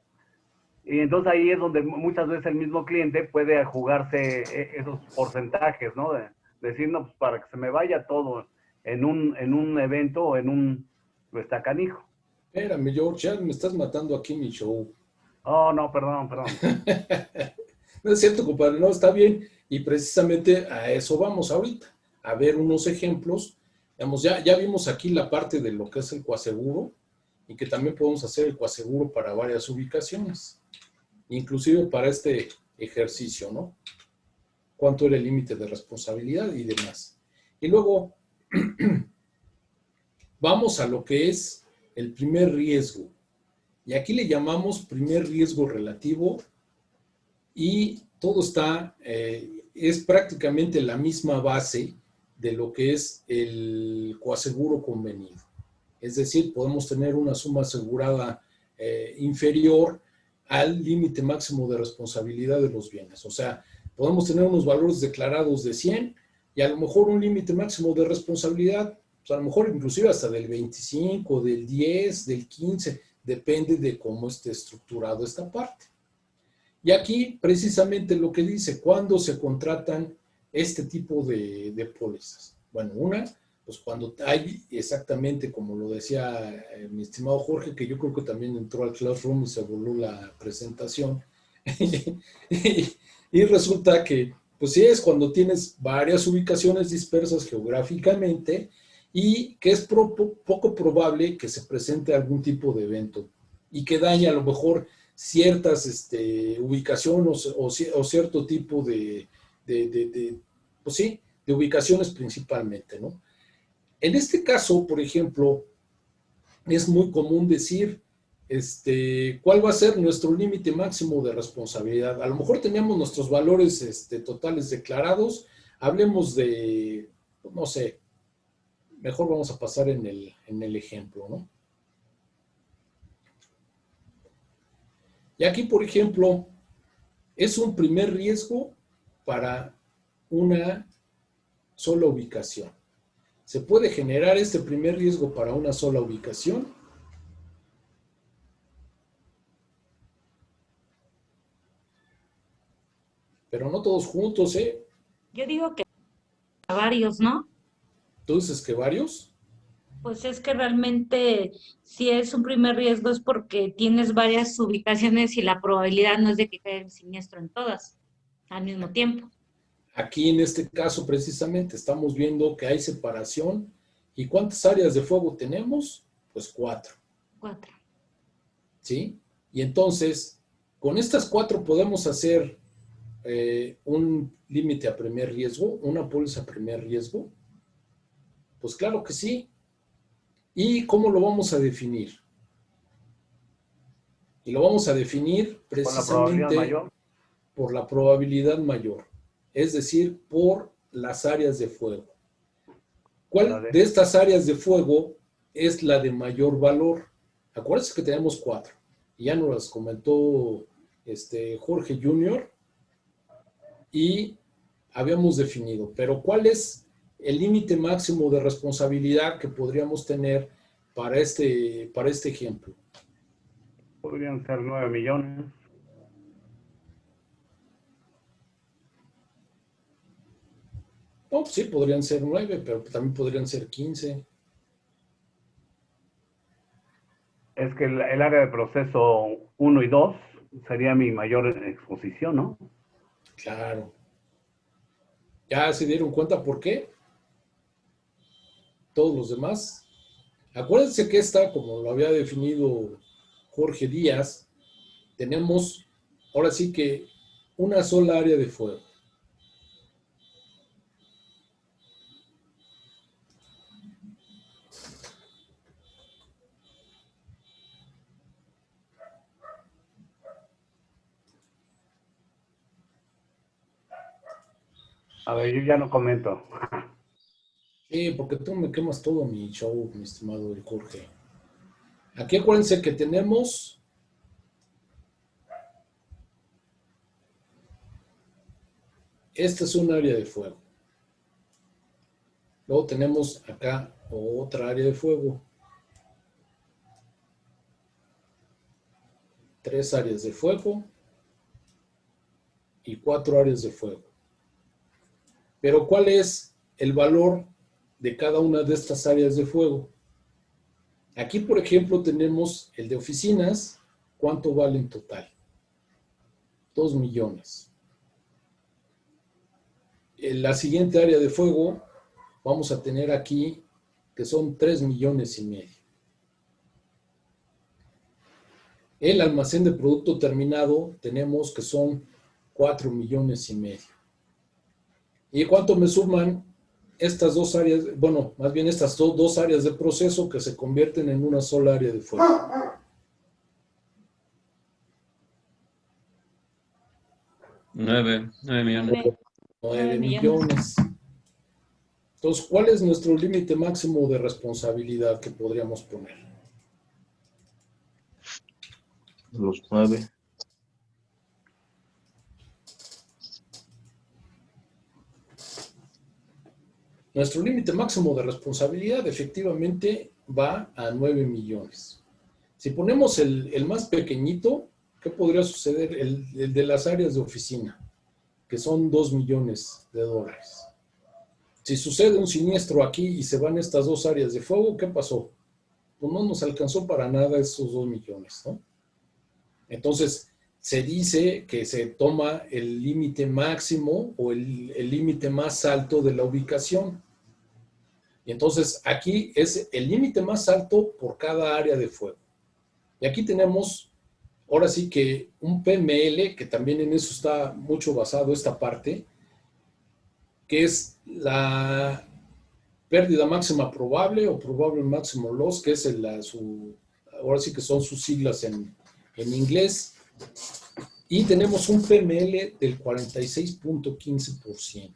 Y entonces ahí es donde muchas veces el mismo cliente puede jugarse esos porcentajes, ¿no? De decir, no, pues para que se me vaya todo en un evento o en un canijo. Espérame, George, ya me estás matando aquí mi show. Oh, no, perdón. No es cierto, compadre, no, está bien. Y precisamente a eso vamos ahorita, a ver unos ejemplos. Digamos, ya vimos aquí la parte de lo que es el coaseguro y que también podemos hacer el coaseguro para varias ubicaciones, inclusive para este ejercicio, ¿no? Cuánto era el límite de responsabilidad y demás. Y luego vamos a lo que es el primer riesgo. Y aquí le llamamos primer riesgo relativo y todo está, es prácticamente la misma base de lo que es el coaseguro convenido. Es decir, podemos tener una suma asegurada inferior al límite máximo de responsabilidad de los bienes. O sea, podemos tener unos valores declarados de 100 y a lo mejor un límite máximo de responsabilidad, pues a lo mejor inclusive hasta del 25, del 10, del 15, depende de cómo esté estructurado esta parte. Y aquí precisamente lo que dice, ¿cuándo se contratan este tipo de pólizas? Bueno, pues cuando hay exactamente, como lo decía mi estimado Jorge, que yo creo que también entró al Classroom y se voló la presentación, y resulta que, pues sí, es cuando tienes varias ubicaciones dispersas geográficamente y que es poco probable que se presente algún tipo de evento y que dañe a lo mejor ciertas ubicaciones o cierto tipo pues sí, de ubicaciones principalmente, ¿no? En este caso, por ejemplo, es muy común decir, ¿cuál va a ser nuestro límite máximo de responsabilidad? A lo mejor teníamos nuestros valores totales declarados, hablemos de, no sé, mejor vamos a pasar en el ejemplo, ¿no? Y aquí, por ejemplo, es un primer riesgo para una sola ubicación. ¿Se puede generar este primer riesgo para una sola ubicación? Pero no todos juntos, ¿eh? Yo digo que varios, ¿no? ¿Tú dices que varios? Pues es que realmente si es un primer riesgo es porque tienes varias ubicaciones y la probabilidad no es de que caiga el siniestro en todas al mismo tiempo. Aquí en este caso precisamente estamos viendo que hay separación. ¿Y cuántas áreas de fuego tenemos? Pues 4. 4. ¿Sí? Y entonces, con estas 4 podemos hacer un límite a primer riesgo, una póliza a primer riesgo. Pues claro que sí. ¿Y cómo lo vamos a definir? Y lo vamos a definir precisamente por la probabilidad mayor, es decir, por las áreas de fuego. ¿Cuál de estas áreas de fuego es la de mayor valor? Acuérdense que tenemos 4, y ya nos las comentó Jorge Jr., y habíamos definido, pero ¿cuál es el límite máximo de responsabilidad que podríamos tener para este ejemplo? Podrían ser 9 millones. No, pues sí, podrían ser 9, pero también podrían ser 15. Es que el área de proceso 1 y 2 sería mi mayor exposición, ¿no? Claro. ¿Ya se dieron cuenta por qué? Todos los demás. Acuérdense que esta, como lo había definido Jorge Díaz, tenemos ahora sí que una sola área de fuego. A ver, yo ya no comento. Sí, porque tú me quemas todo mi show, mi estimado Jorge. Aquí acuérdense que tenemos esta es un área de fuego. Luego tenemos acá otra área de fuego. 3 áreas de fuego y 4 áreas de fuego. Pero ¿cuál es el valor de cada una de estas áreas de fuego? Aquí, por ejemplo, tenemos el de oficinas. ¿Cuánto vale en total? 2 millones. En la siguiente área de fuego vamos a tener aquí que son 3 millones y medio. El almacén de producto terminado tenemos que son 4 millones y medio. ¿Y cuánto me suman estas dos áreas? Bueno, más bien estas dos áreas de proceso que se convierten en una sola área de fuego. $9 millones. 9 millones. Entonces, ¿cuál es nuestro límite máximo de responsabilidad que podríamos poner? Los 9. Nuestro límite máximo de responsabilidad efectivamente va a 9 millones. Si ponemos el más pequeñito, ¿qué podría suceder? El de las áreas de oficina, que son 2 millones de dólares. Si sucede un siniestro aquí y se van estas dos áreas de fuego, ¿qué pasó? Pues no nos alcanzó para nada esos 2 millones, ¿no? Entonces, se dice que se toma el límite máximo o el límite más alto de la ubicación. Y entonces, aquí es el límite más alto por cada área de fuego. Y aquí tenemos, ahora sí que un PML, que también en eso está mucho basado esta parte, que es la pérdida máxima probable o probable máximo loss, que es ahora sí que son sus siglas en inglés, y tenemos un PML del 46.15%.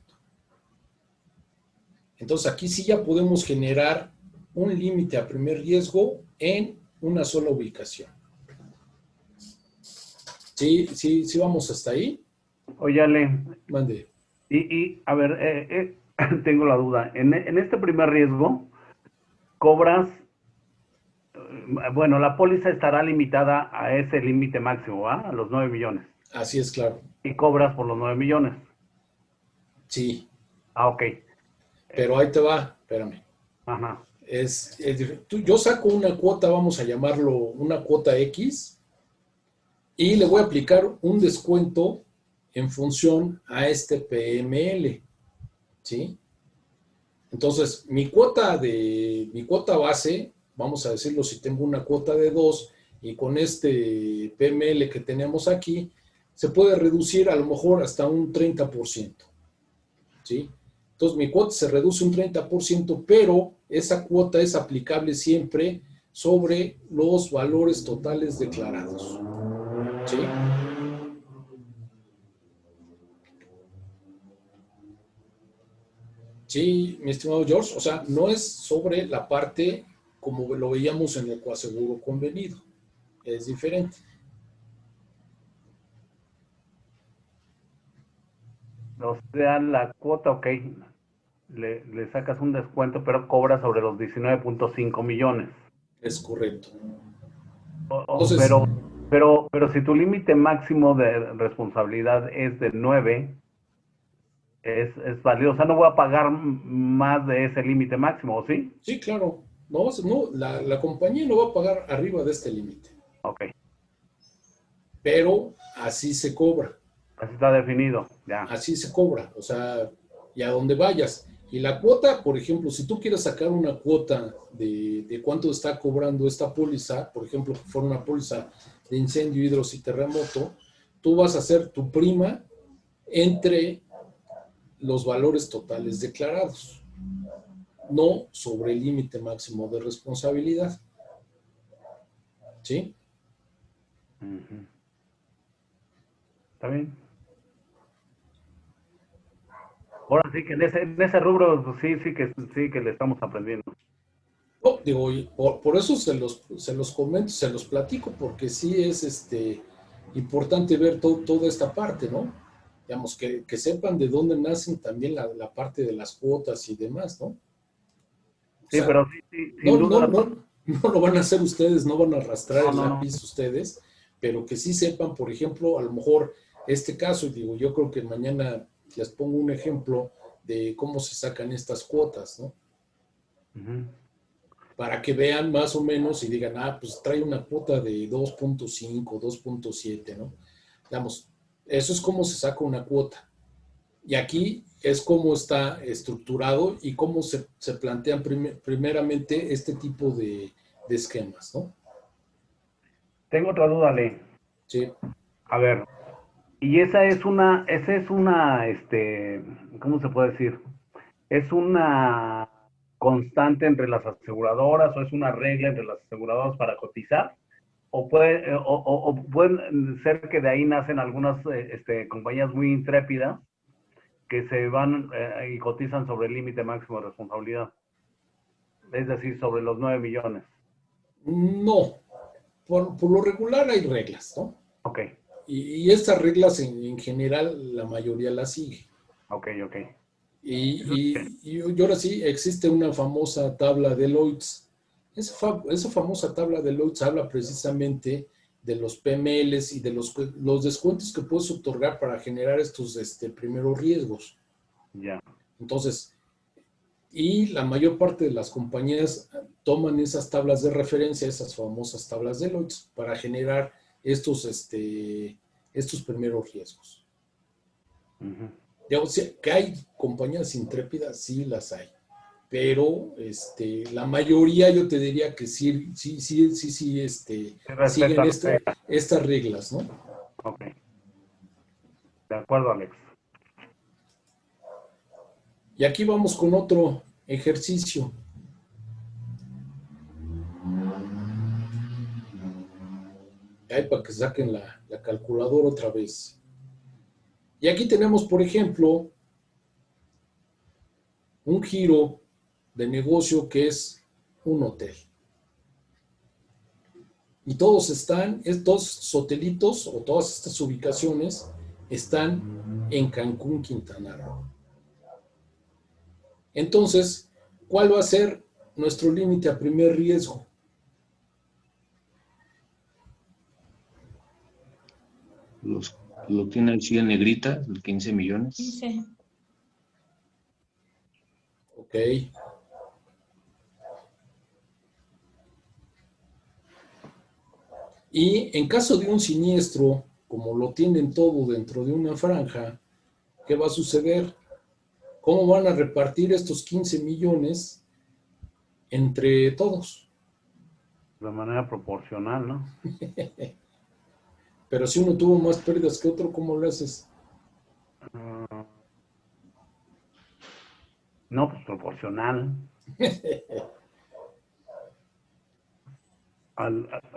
Entonces aquí sí ya podemos generar un límite a primer riesgo en una sola ubicación. Sí vamos hasta ahí. Oye, Ale. Mande. Y a ver, tengo la duda. En este primer riesgo, cobras, bueno, la póliza estará limitada a ese límite máximo, ¿va? A los 9 millones. Así es, claro. Y cobras por los 9 millones. Sí. Ah, ok. Pero ahí te va, espérame. Ajá. Yo saco una cuota, vamos a llamarlo una cuota X, y le voy a aplicar un descuento en función a este PML, ¿sí? Entonces, mi cuota base, vamos a decirlo, si tengo una cuota de 2 y con este PML que tenemos aquí, se puede reducir a lo mejor hasta un 30%, ¿sí? Entonces, mi cuota se reduce un 30%, pero esa cuota es aplicable siempre sobre los valores totales declarados, ¿sí? Sí, mi estimado George, o sea, no es sobre la parte como lo veíamos en el coaseguro convenido, es diferente. O sea, la cuota, ok, le sacas un descuento, pero cobra sobre los 19.5 millones. Es correcto. Entonces, Pero si tu límite máximo de responsabilidad es de 9, es válido. O sea, no voy a pagar más de ese límite máximo, ¿o sí? sí, claro, no, la compañía no va a pagar arriba de este límite, Ok, pero así se cobra. así está definido, ya. Así se cobra, o sea, y a donde vayas. Y la cuota, por ejemplo, si tú quieres sacar una cuota de cuánto está cobrando esta póliza, por ejemplo, que fuera una póliza de incendio, hidros y terremoto, tú vas a hacer tu prima entre los valores totales declarados, no sobre el límite máximo de responsabilidad. ¿Sí? Uh-huh. ¿Está bien? Ahora sí que en ese rubro pues, sí que le estamos aprendiendo. No, digo, por eso se los comento, se los platico, porque sí es importante ver toda esta parte, ¿no? Digamos, que sepan de dónde nacen también la parte de las cuotas y demás, ¿no? O Sí, sea, pero sí, sin duda. no lo van a hacer ustedes, no van a arrastrar el No. lápiz ustedes, pero que sí sepan, por ejemplo, a lo mejor este caso, y digo, yo creo que mañana les pongo un ejemplo de cómo se sacan estas cuotas, ¿no? Uh-huh. Para que vean más o menos y digan, pues trae una cuota de 2.5, 2.7, ¿no? Digamos, eso es como se saca una cuota. Y aquí es cómo está estructurado y cómo se plantean primeramente este tipo de esquemas, ¿no? Tengo otra duda, Le. Sí. A ver, y esa es una, ¿cómo se puede decir? ¿Es una constante entre las aseguradoras o es una regla entre las aseguradoras para cotizar? ¿O pueden ser que de ahí nacen algunas compañías muy intrépidas que se van y cotizan sobre el límite máximo de responsabilidad? Es decir, sobre los 9 millones. No, por lo regular hay reglas, ¿no? Ok. Y estas reglas en general la mayoría las sigue. Ok. Y ahora sí, existe una famosa tabla de Deloitte. Esa famosa tabla de Deloitte habla precisamente de los PMLs y de los descuentos que puedes otorgar para generar estos primeros riesgos. Ya. Entonces, y la mayor parte de las compañías toman esas tablas de referencia, esas famosas tablas de Deloitte, para generar estos primeros riesgos. Uh-huh. O sea, que hay compañías intrépidas, sí las hay, pero la mayoría yo te diría que sí siguen estas reglas, ¿no? Ok. De acuerdo, Alex. Y aquí vamos con otro ejercicio. Ahí para que saquen la calculadora otra vez. Y aquí tenemos, por ejemplo, un giro de negocio que es un hotel. Y todos estos hotelitos o todas estas ubicaciones están en Cancún, Quintana Roo. Entonces, ¿cuál va a ser nuestro límite a primer riesgo? Lo tiene así en negrita, los 15 millones. Sí. Ok. Y en caso de un siniestro como lo tienen todo dentro de una franja, ¿qué va a suceder? ¿Cómo van a repartir estos 15 millones entre todos? De manera proporcional, ¿no? Pero si uno tuvo más pérdidas que otro, ¿cómo lo haces? No, pues proporcional. A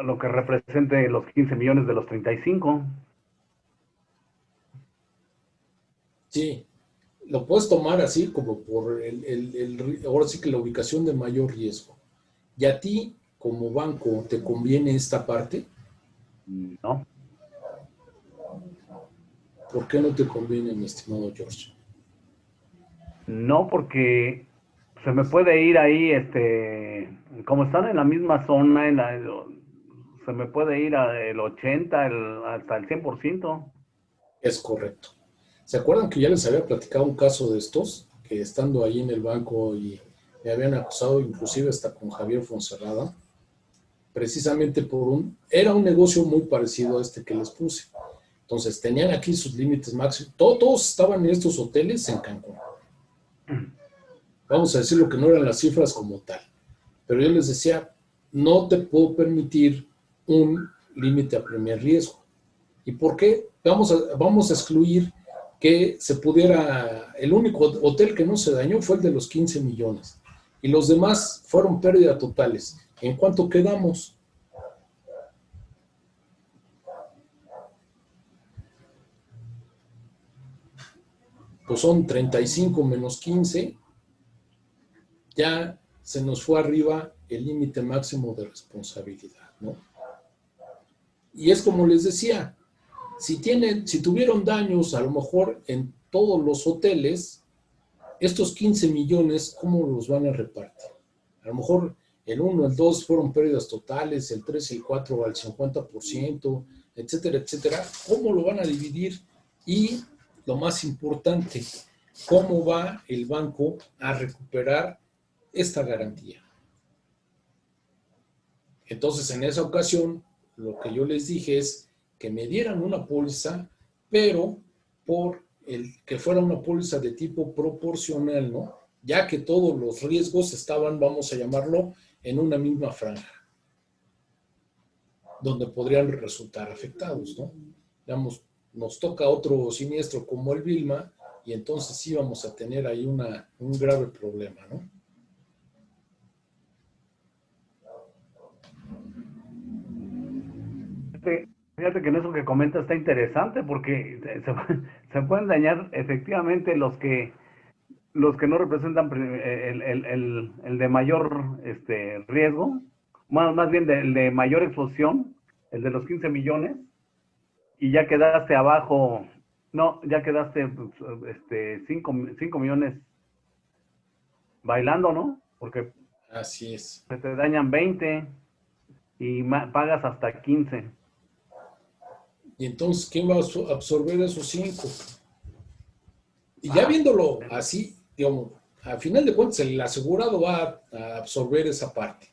lo que represente los 15 millones de los 35. Sí, lo puedes tomar así como por ahora sí que la ubicación de mayor riesgo. ¿Y a ti, como banco, te conviene esta parte? No. ¿Por qué no te conviene, mi estimado George? No, porque se me puede ir ahí, como están en la misma zona, se me puede ir el 80, hasta el 100%. Es correcto. ¿Se acuerdan que ya les había platicado un caso de estos? Que estando ahí en el banco y me habían acusado inclusive hasta con Javier Fonserrada, precisamente era un negocio muy parecido a este que les puse. Entonces tenían aquí sus límites máximos. Todos estaban en estos hoteles en Cancún. Vamos a decir lo que no eran las cifras como tal. Pero yo les decía, no te puedo permitir un límite a primer riesgo. ¿Y por qué? Vamos a excluir que se pudiera, el único hotel que no se dañó fue el de los 15 millones. Y los demás fueron pérdidas totales. ¿En cuánto quedamos? Pues son 35 menos 15. Ya se nos fue arriba el límite máximo de responsabilidad, ¿no? Y es como les decía, si tuvieron daños a lo mejor en todos los hoteles, estos 15 millones, ¿cómo los van a repartir? A lo mejor el 1, el 2 fueron pérdidas totales, el 3 y el 4 al 50%, etcétera, etcétera. ¿Cómo lo van a dividir? Y lo más importante, ¿cómo va el banco a recuperar esta garantía? Entonces, en esa ocasión, lo que yo les dije es que me dieran una póliza, pero que fuera una póliza de tipo proporcional, ¿no? Ya que todos los riesgos estaban, vamos a llamarlo, en una misma franja, donde podrían resultar afectados, ¿no? Digamos, nos toca otro siniestro como el Vilma, y entonces sí vamos a tener ahí un grave problema, ¿no? Fíjate que en eso que comenta está interesante porque se pueden dañar efectivamente los que no representan el de mayor riesgo, más bien el de mayor exposición, el de los 15 millones, y ya quedaste abajo, no, ya quedaste 5 millones bailando, ¿no? Porque Así es. se te dañan 20 y pagas hasta 15. Y entonces, ¿quién va a absorber esos 5? Y ya viéndolo así, digamos, al final de cuentas, el asegurado va a absorber esa parte.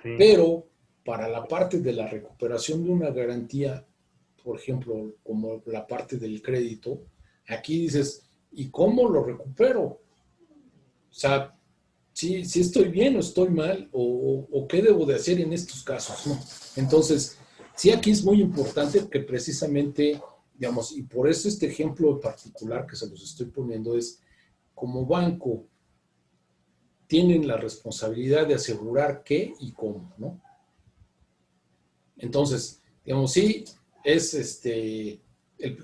Sí. Pero para la parte de la recuperación de una garantía, por ejemplo, como la parte del crédito, aquí dices, ¿y cómo lo recupero? O sea, si estoy bien o estoy mal, o qué debo de hacer en estos casos, ¿no? Entonces, sí, aquí es muy importante que precisamente, digamos, y por eso este ejemplo particular que se los estoy poniendo es, como banco, tienen la responsabilidad de asegurar qué y cómo, ¿no? Entonces, digamos, sí,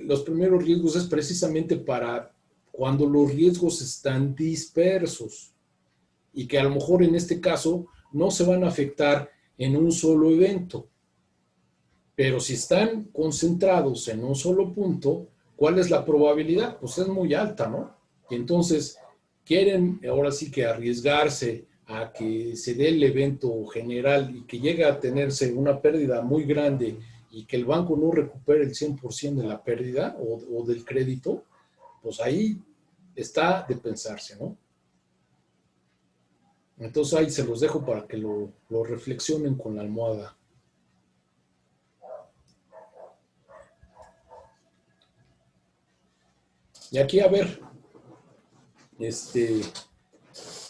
los primeros riesgos es precisamente para cuando los riesgos están dispersos y que a lo mejor en este caso no se van a afectar en un solo evento. Pero si están concentrados en un solo punto, ¿cuál es la probabilidad? Pues es muy alta, ¿no? Y entonces quieren ahora sí que arriesgarse a que se dé el evento general y que llegue a tenerse una pérdida muy grande y que el banco no recupere el 100% de la pérdida o del crédito, pues ahí está de pensarse, ¿no? Entonces ahí se los dejo para que lo reflexionen con la almohada. Y aquí, a ver,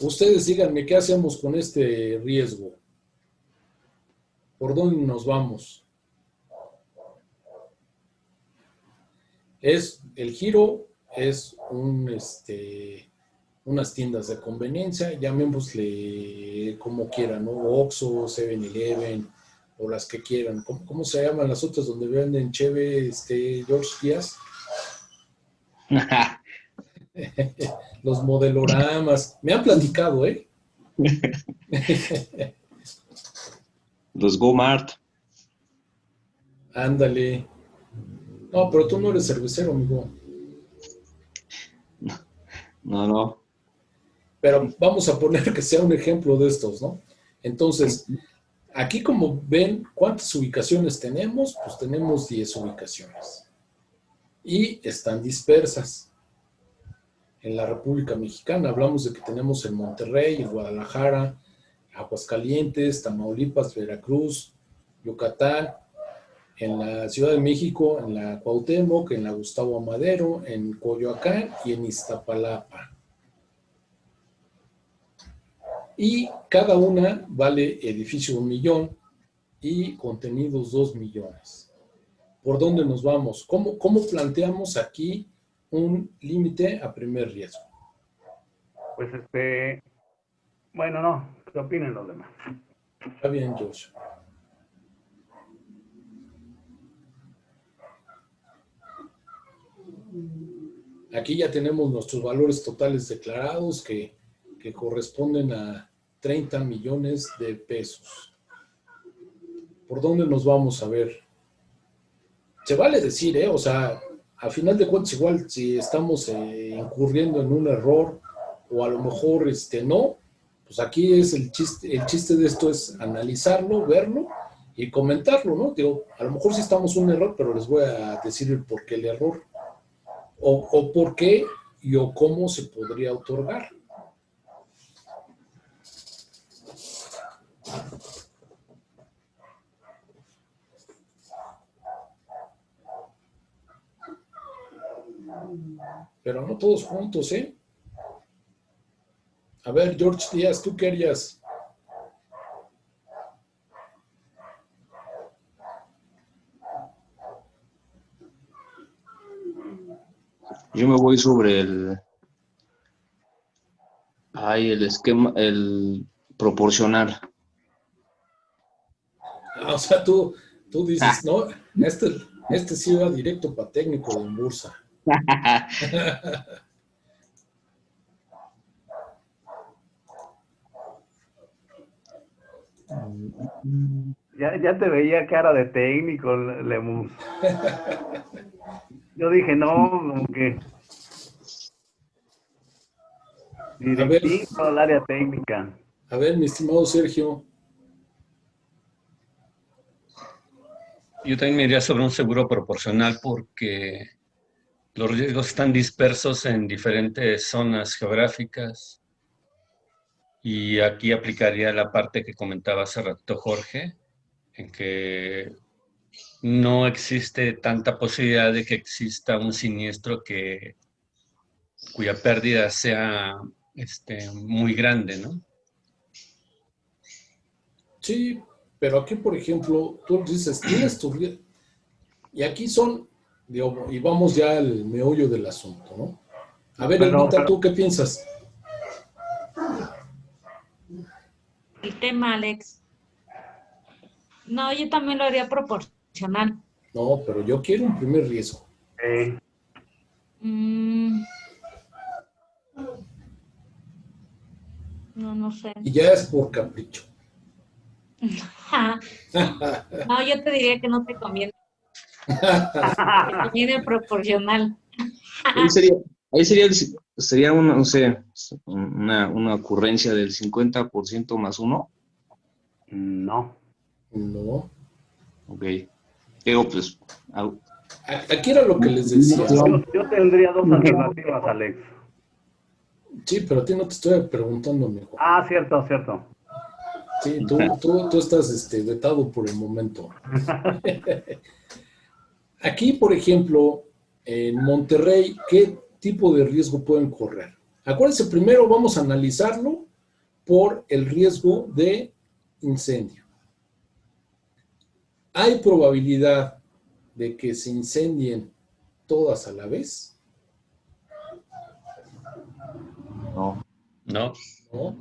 ustedes díganme qué hacemos con este riesgo. ¿Por dónde nos vamos? El giro es unas tiendas de conveniencia, llamémosle como quieran, ¿no? Oxxo, 7-Eleven, o las que quieran. ¿Cómo se llaman las otras donde venden cheve, George Díaz? Los modeloramas. Me han platicado, ¿eh? Los Go-Mart. Ándale. No, pero tú no eres cervecero, amigo. No. Pero vamos a poner que sea un ejemplo de estos, ¿no? Entonces, aquí como ven, ¿cuántas ubicaciones tenemos? Pues tenemos 10 ubicaciones. Y están dispersas. En la República Mexicana hablamos de que tenemos en Monterrey, en Guadalajara, Aguascalientes, Tamaulipas, Veracruz, Yucatán, en la Ciudad de México, en la Cuauhtémoc, en la Gustavo Amadero, en Coyoacán y en Iztapalapa. Y cada una vale edificio 1 millón y contenidos 2 millones. ¿Por dónde nos vamos? ¿Cómo planteamos aquí un límite a primer riesgo? Pues bueno, no, ¿qué opinen los demás? Está bien, Josh. Aquí ya tenemos nuestros valores totales declarados que corresponden a 30 millones de pesos. ¿Por dónde nos vamos a ver? Se vale decir, o sea, a final de cuentas, igual si estamos incurriendo en un error o a lo mejor no, pues aquí es el chiste de esto es analizarlo, verlo y comentarlo, ¿no? Digo, a lo mejor sí estamos en un error, pero les voy a decir el por qué el error o por qué y o cómo se podría otorgar. Pero no todos juntos, ¿eh? A ver, George Díaz, ¿tú qué harías? Yo me voy sobre el esquema, el proporcional. O sea, tú dices, no, este sí va directo para técnico de bursa. Ya te veía cara de técnico, Lemus. Yo dije, no, como que directivo al área técnica. A ver, mi estimado Sergio. Yo también me iría sobre un seguro proporcional porque los riesgos están dispersos en diferentes zonas geográficas y aquí aplicaría la parte que comentaba hace rato Jorge, en que no existe tanta posibilidad de que exista un siniestro cuya pérdida sea muy grande, ¿no? Sí, pero aquí, por ejemplo, tú dices, tienes tu riesgo. Y aquí son, digo, y vamos ya al meollo del asunto, ¿no? A ver, Elvita, ¿tú qué piensas? El tema, Alex. No, yo también lo haría proporcional. No, pero yo quiero un primer riesgo. No sé. Y ya es por capricho. No, yo te diría que no te conviene. Te conviene el proporcional. Ahí sería una, no sé, una ocurrencia del 50% más 1. No. No. Ok. Pero pues... Aquí era lo que les decía. Yo tendría 2 alternativas, Alex. Sí, pero a ti no te estoy preguntando, amigo. Ah, cierto. Sí, tú estás vetado por el momento. Aquí, por ejemplo, en Monterrey, tipo de riesgo pueden correr? Acuérdense, primero vamos a analizarlo por el riesgo de incendio. ¿Hay probabilidad de que se incendien todas a la vez? No. No. ¿No?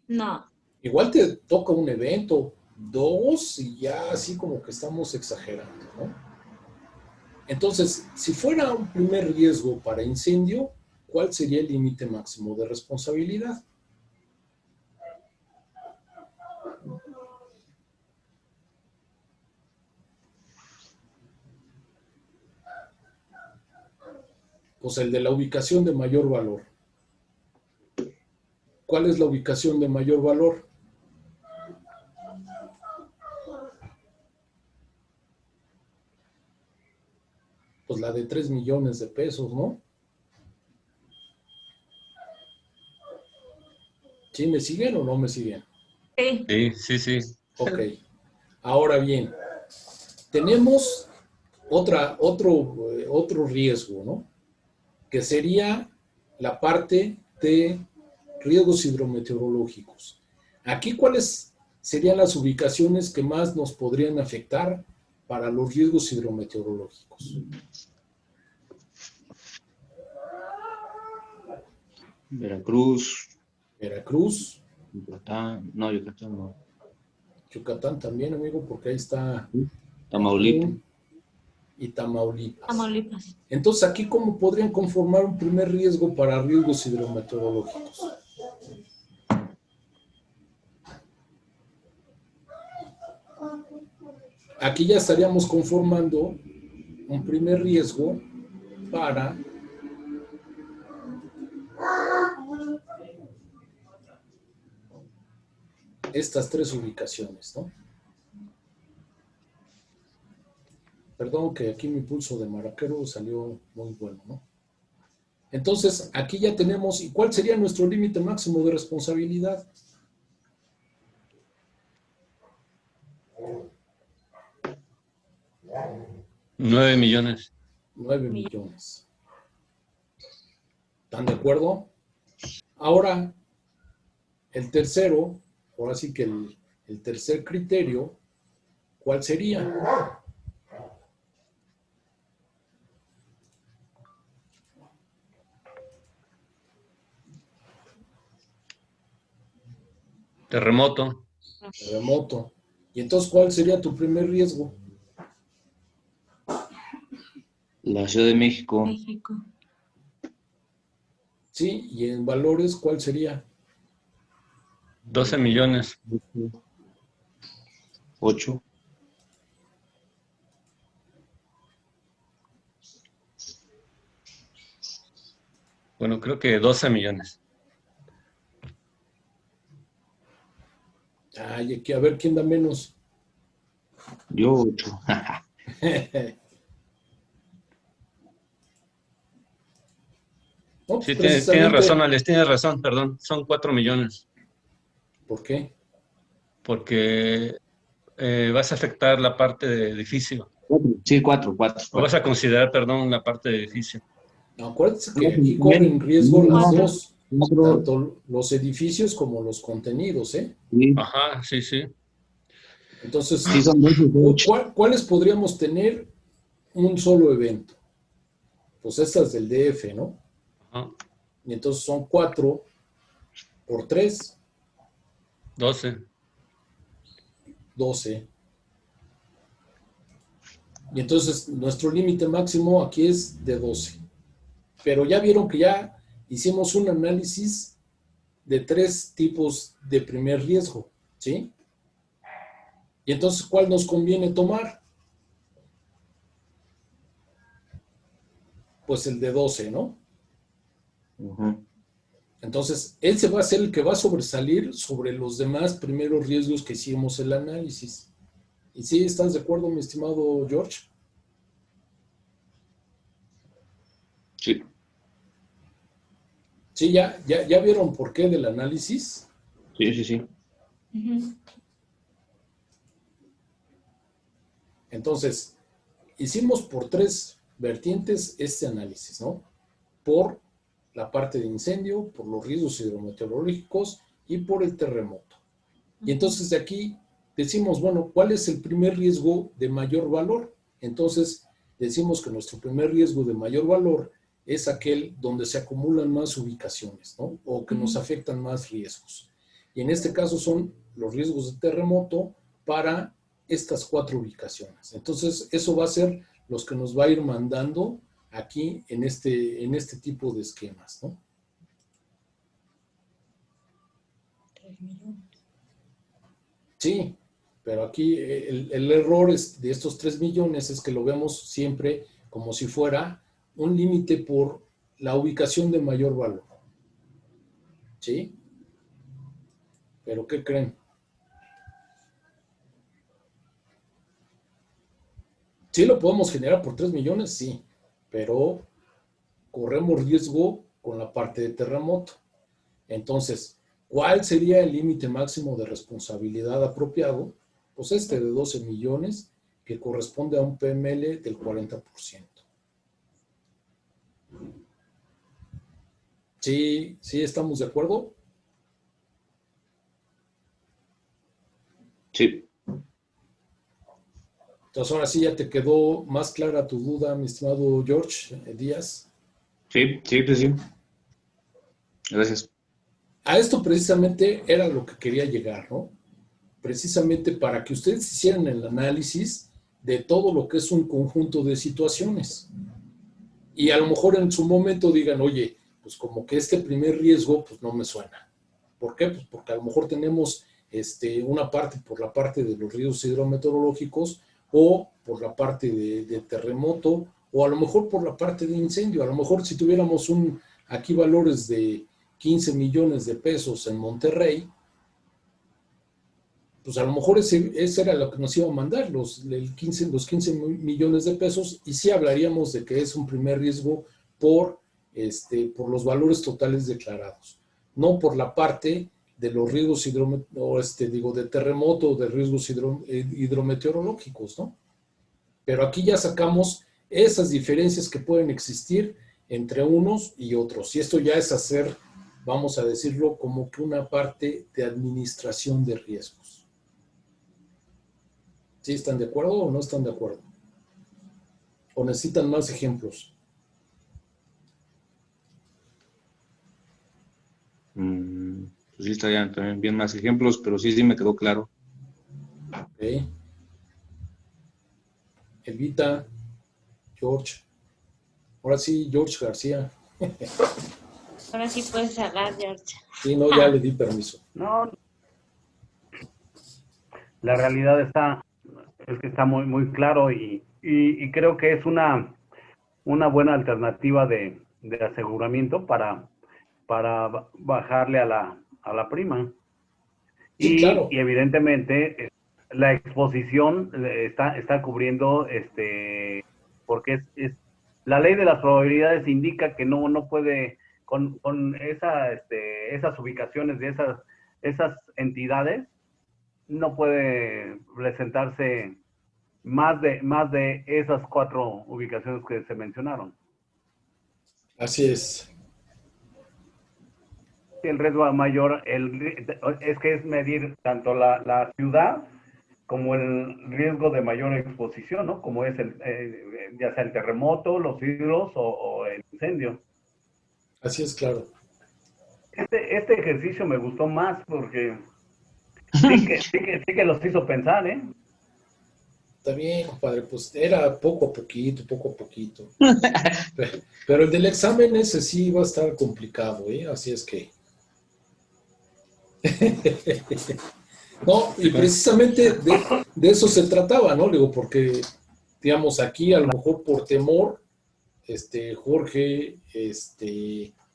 No. Igual te toca un evento, 2, y ya así como que estamos exagerando, ¿no? Entonces, si fuera un primer riesgo para incendio, ¿cuál sería el límite máximo de responsabilidad? Pues el de la ubicación de mayor valor. ¿Cuál es la ubicación de mayor valor? Pues la de 3 millones de pesos, ¿no? ¿Sí me siguen o no me siguen? Sí. Sí, sí, sí. Ok. Ahora bien, tenemos otro riesgo, ¿no? Que sería la parte de riesgos hidrometeorológicos. Aquí, ¿cuáles serían las ubicaciones que más nos podrían afectar para los riesgos hidrometeorológicos? Veracruz, Veracruz, Yucatán, no, Yucatán no. Yucatán también, amigo, porque ahí está Tamaulipas. Cancún y Tamaulipas. Tamaulipas. Entonces, aquí, ¿cómo podrían conformar un primer riesgo para riesgos hidrometeorológicos? Aquí ya estaríamos conformando un primer riesgo para estas 3 ubicaciones, ¿no? Perdón que aquí mi pulso de maraquero salió muy bueno, ¿no? Entonces, aquí ya tenemos, ¿y cuál sería nuestro límite máximo de responsabilidad? $9 millones. 9 millones. ¿Están de acuerdo? Ahora, el tercero, ahora sí que el tercer criterio, ¿cuál sería? Terremoto. Terremoto. Y entonces, ¿cuál sería tu primer riesgo? La Ciudad de México, México. Sí, y en valores, ¿cuál sería? 12 millones. 8. Bueno, creo que 12 millones. Ay, aquí a ver quién da menos. Yo 8. No, pues Sí, tienes razón, precisamente, Alex, tienes razón, perdón. Son 4 millones. ¿por qué? Porque vas a afectar la parte de edificio. Sí, 4. O vas a considerar, perdón, la parte de edificio. No, acuérdense que aquí corren riesgo las Cuatro. dos, tanto los edificios como los contenidos, ¿eh? Ajá, sí, sí. Entonces, Sí, son 2 y 8. ¿cuáles podríamos tener un solo evento? Pues estas del DF, ¿no? Ajá. Y entonces son 4 por 3, 12. 12. Y entonces nuestro límite máximo aquí es de 12. Pero ya vieron que ya hicimos un análisis de 3 tipos de primer riesgo, ¿sí? Y entonces, ¿cuál nos conviene tomar? Pues el de 12, ¿no? Entonces, ese va a ser el que va a sobresalir sobre los demás primeros riesgos que hicimos el análisis. ¿Y sí estás de acuerdo, mi estimado George? Sí. Sí, ya vieron por qué del análisis. Sí, sí, sí. Ujú. Entonces, hicimos por 3 vertientes este análisis, ¿no? por la parte de incendio, por los riesgos hidrometeorológicos y por el terremoto. Y entonces de aquí decimos, bueno, ¿cuál es el primer riesgo de mayor valor? Entonces decimos que nuestro primer riesgo de mayor valor es aquel donde se acumulan más ubicaciones, ¿no? O que nos afectan más riesgos. Y en este caso son los riesgos de terremoto para estas 4 ubicaciones. Entonces, eso va a ser los que nos va a ir mandando aquí en este tipo de esquemas, ¿no? 3 millones. Sí, pero aquí el error de estos 3 millones es que lo vemos siempre como si fuera un límite por la ubicación de mayor valor. ¿Sí? ¿Pero qué creen? Sí lo podemos generar por 3 millones, sí, pero corremos riesgo con la parte de terremoto. Entonces, ¿cuál sería el límite máximo de responsabilidad apropiado? Pues de 12 millones, que corresponde a un PML del 40%. ¿Sí, sí estamos de acuerdo? Sí. Entonces, ahora sí ya te quedó más clara tu duda, mi estimado George Díaz. Sí, sí, pues sí. Gracias. A esto precisamente era lo que quería llegar, ¿no? Precisamente para que ustedes hicieran el análisis de todo lo que es un conjunto de situaciones. Y a lo mejor en su momento digan, oye, pues como que este primer riesgo, pues no me suena. ¿Por qué? Pues porque a lo mejor tenemos una parte por la parte de los riesgos hidrometeorológicos o por la parte de terremoto o a lo mejor por la parte de incendio. A lo mejor si tuviéramos aquí valores de 15 millones de pesos en Monterrey, pues a lo mejor ese era lo que nos iba a mandar, los 15 millones de pesos, y sí hablaríamos de que es un primer riesgo por los valores totales declarados, no por la parte de los riesgos de terremoto o de riesgos hidrometeorológicos, ¿no? Pero aquí ya sacamos esas diferencias que pueden existir entre unos y otros, y esto ya es hacer, vamos a decirlo, como que una parte de administración de riesgos. ¿Sí están de acuerdo o no están de acuerdo? ¿O necesitan más ejemplos? Pues sí, estarían también bien más ejemplos, pero sí me quedó claro. Ok. Elvita, George. Ahora sí, George García. Ahora sí puedes hablar, George. Sí, no, ya le di permiso. No, la realidad es que está muy, muy claro y creo que es una buena alternativa de aseguramiento para bajarle a la prima. Sí, claro. Y evidentemente la exposición está cubriendo, porque es la ley de las probabilidades indica que no puede, con esas ubicaciones de esas entidades, no puede presentarse más de esas 4 ubicaciones que se mencionaron. Así es. El riesgo mayor es que es medir tanto la ciudad como el riesgo de mayor exposición, ¿no? Como es ya sea el terremoto, los hidros o el incendio. Así es, claro. Este ejercicio me gustó más porque sí que los hizo pensar, ¿eh? Está bien, compadre, pues era poco a poquito. Pero el del examen ese sí va a estar complicado, ¿eh? Así es que... No, y precisamente de eso se trataba, ¿no? Digo, porque, digamos, aquí a lo mejor por temor, Jorge,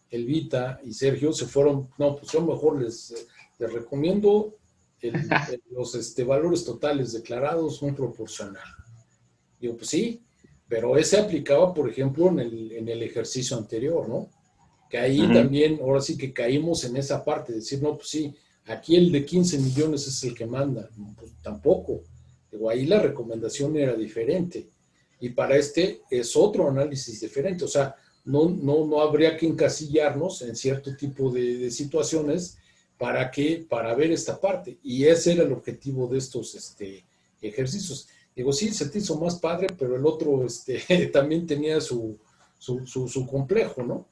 Elvita y Sergio se fueron, no, pues yo mejor les recomiendo los valores totales declarados son proporcional. Digo, pues sí, pero ese aplicaba, por ejemplo, en el ejercicio anterior, ¿no? Que ahí también, ahora sí que caímos en esa parte, de decir, no, pues sí, aquí el de 15 millones es el que manda. Pues tampoco. Digo, ahí la recomendación era diferente. Y para es otro análisis diferente. O sea, no habría que encasillarnos en cierto tipo de situaciones para ver esta parte. Y ese era el objetivo de estos ejercicios. Digo, sí, se te hizo más padre, pero el otro también tenía su complejo, ¿no?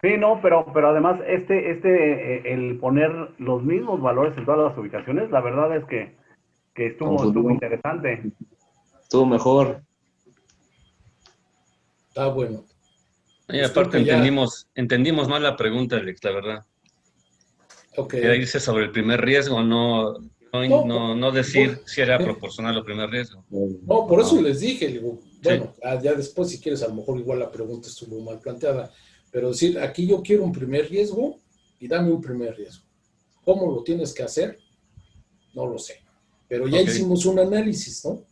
Sí, no, pero además el poner los mismos valores en todas las ubicaciones, la verdad es que estuvo Confundido. interesante. Todo mejor. Está bueno. Y Pues creo aparte que ya, entendimos mal la pregunta, Alex, la verdad. ok. Quería irse sobre el primer riesgo, no decir si era proporcional o primer riesgo. No, por eso les dije, digo, Sí. bueno, ya después si quieres, a lo mejor igual la pregunta estuvo mal planteada, pero decir, aquí yo quiero un primer riesgo y dame un primer riesgo. ¿Cómo lo tienes que hacer? No lo sé. Pero ya Ok. hicimos un análisis, ¿no?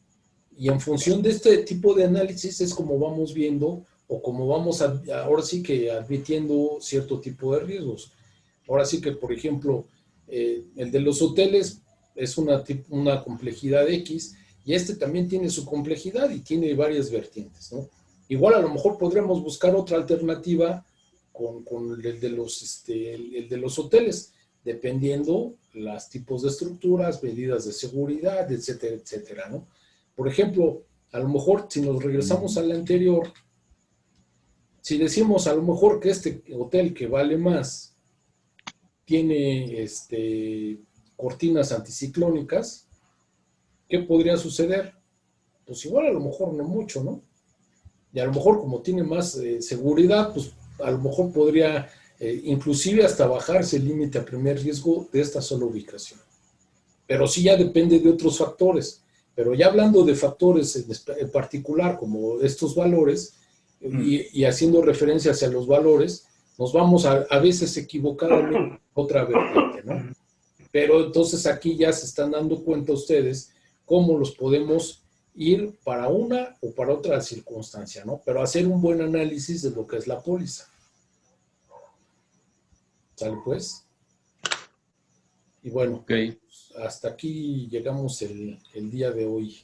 Y en función de este tipo de análisis es como vamos viendo o como vamos ahora sí que admitiendo cierto tipo de riesgos. Ahora sí que, por ejemplo, el de los hoteles es una complejidad X y también tiene su complejidad y tiene varias vertientes, ¿no? Igual a lo mejor podríamos buscar otra alternativa con el de los hoteles, dependiendo los tipos de estructuras, medidas de seguridad, etcétera, etcétera, ¿no? Por ejemplo, a lo mejor si nos regresamos al anterior, si decimos a lo mejor que este hotel que vale más tiene cortinas anticiclónicas, ¿qué podría suceder? Pues igual a lo mejor no mucho, ¿no? Y a lo mejor como tiene más seguridad, pues a lo mejor podría inclusive hasta bajarse el límite a primer riesgo de esta sola ubicación. Pero sí ya depende de otros factores. Pero ya hablando de factores en particular, como estos valores, y haciendo referencia hacia los valores, nos vamos a veces equivocadamente a otra vertiente, ¿no? Pero entonces aquí ya se están dando cuenta ustedes cómo los podemos ir para una o para otra circunstancia, ¿no? Pero hacer un buen análisis de lo que es la póliza. ¿Sale pues? Y bueno, Ok. hasta aquí llegamos el día de hoy.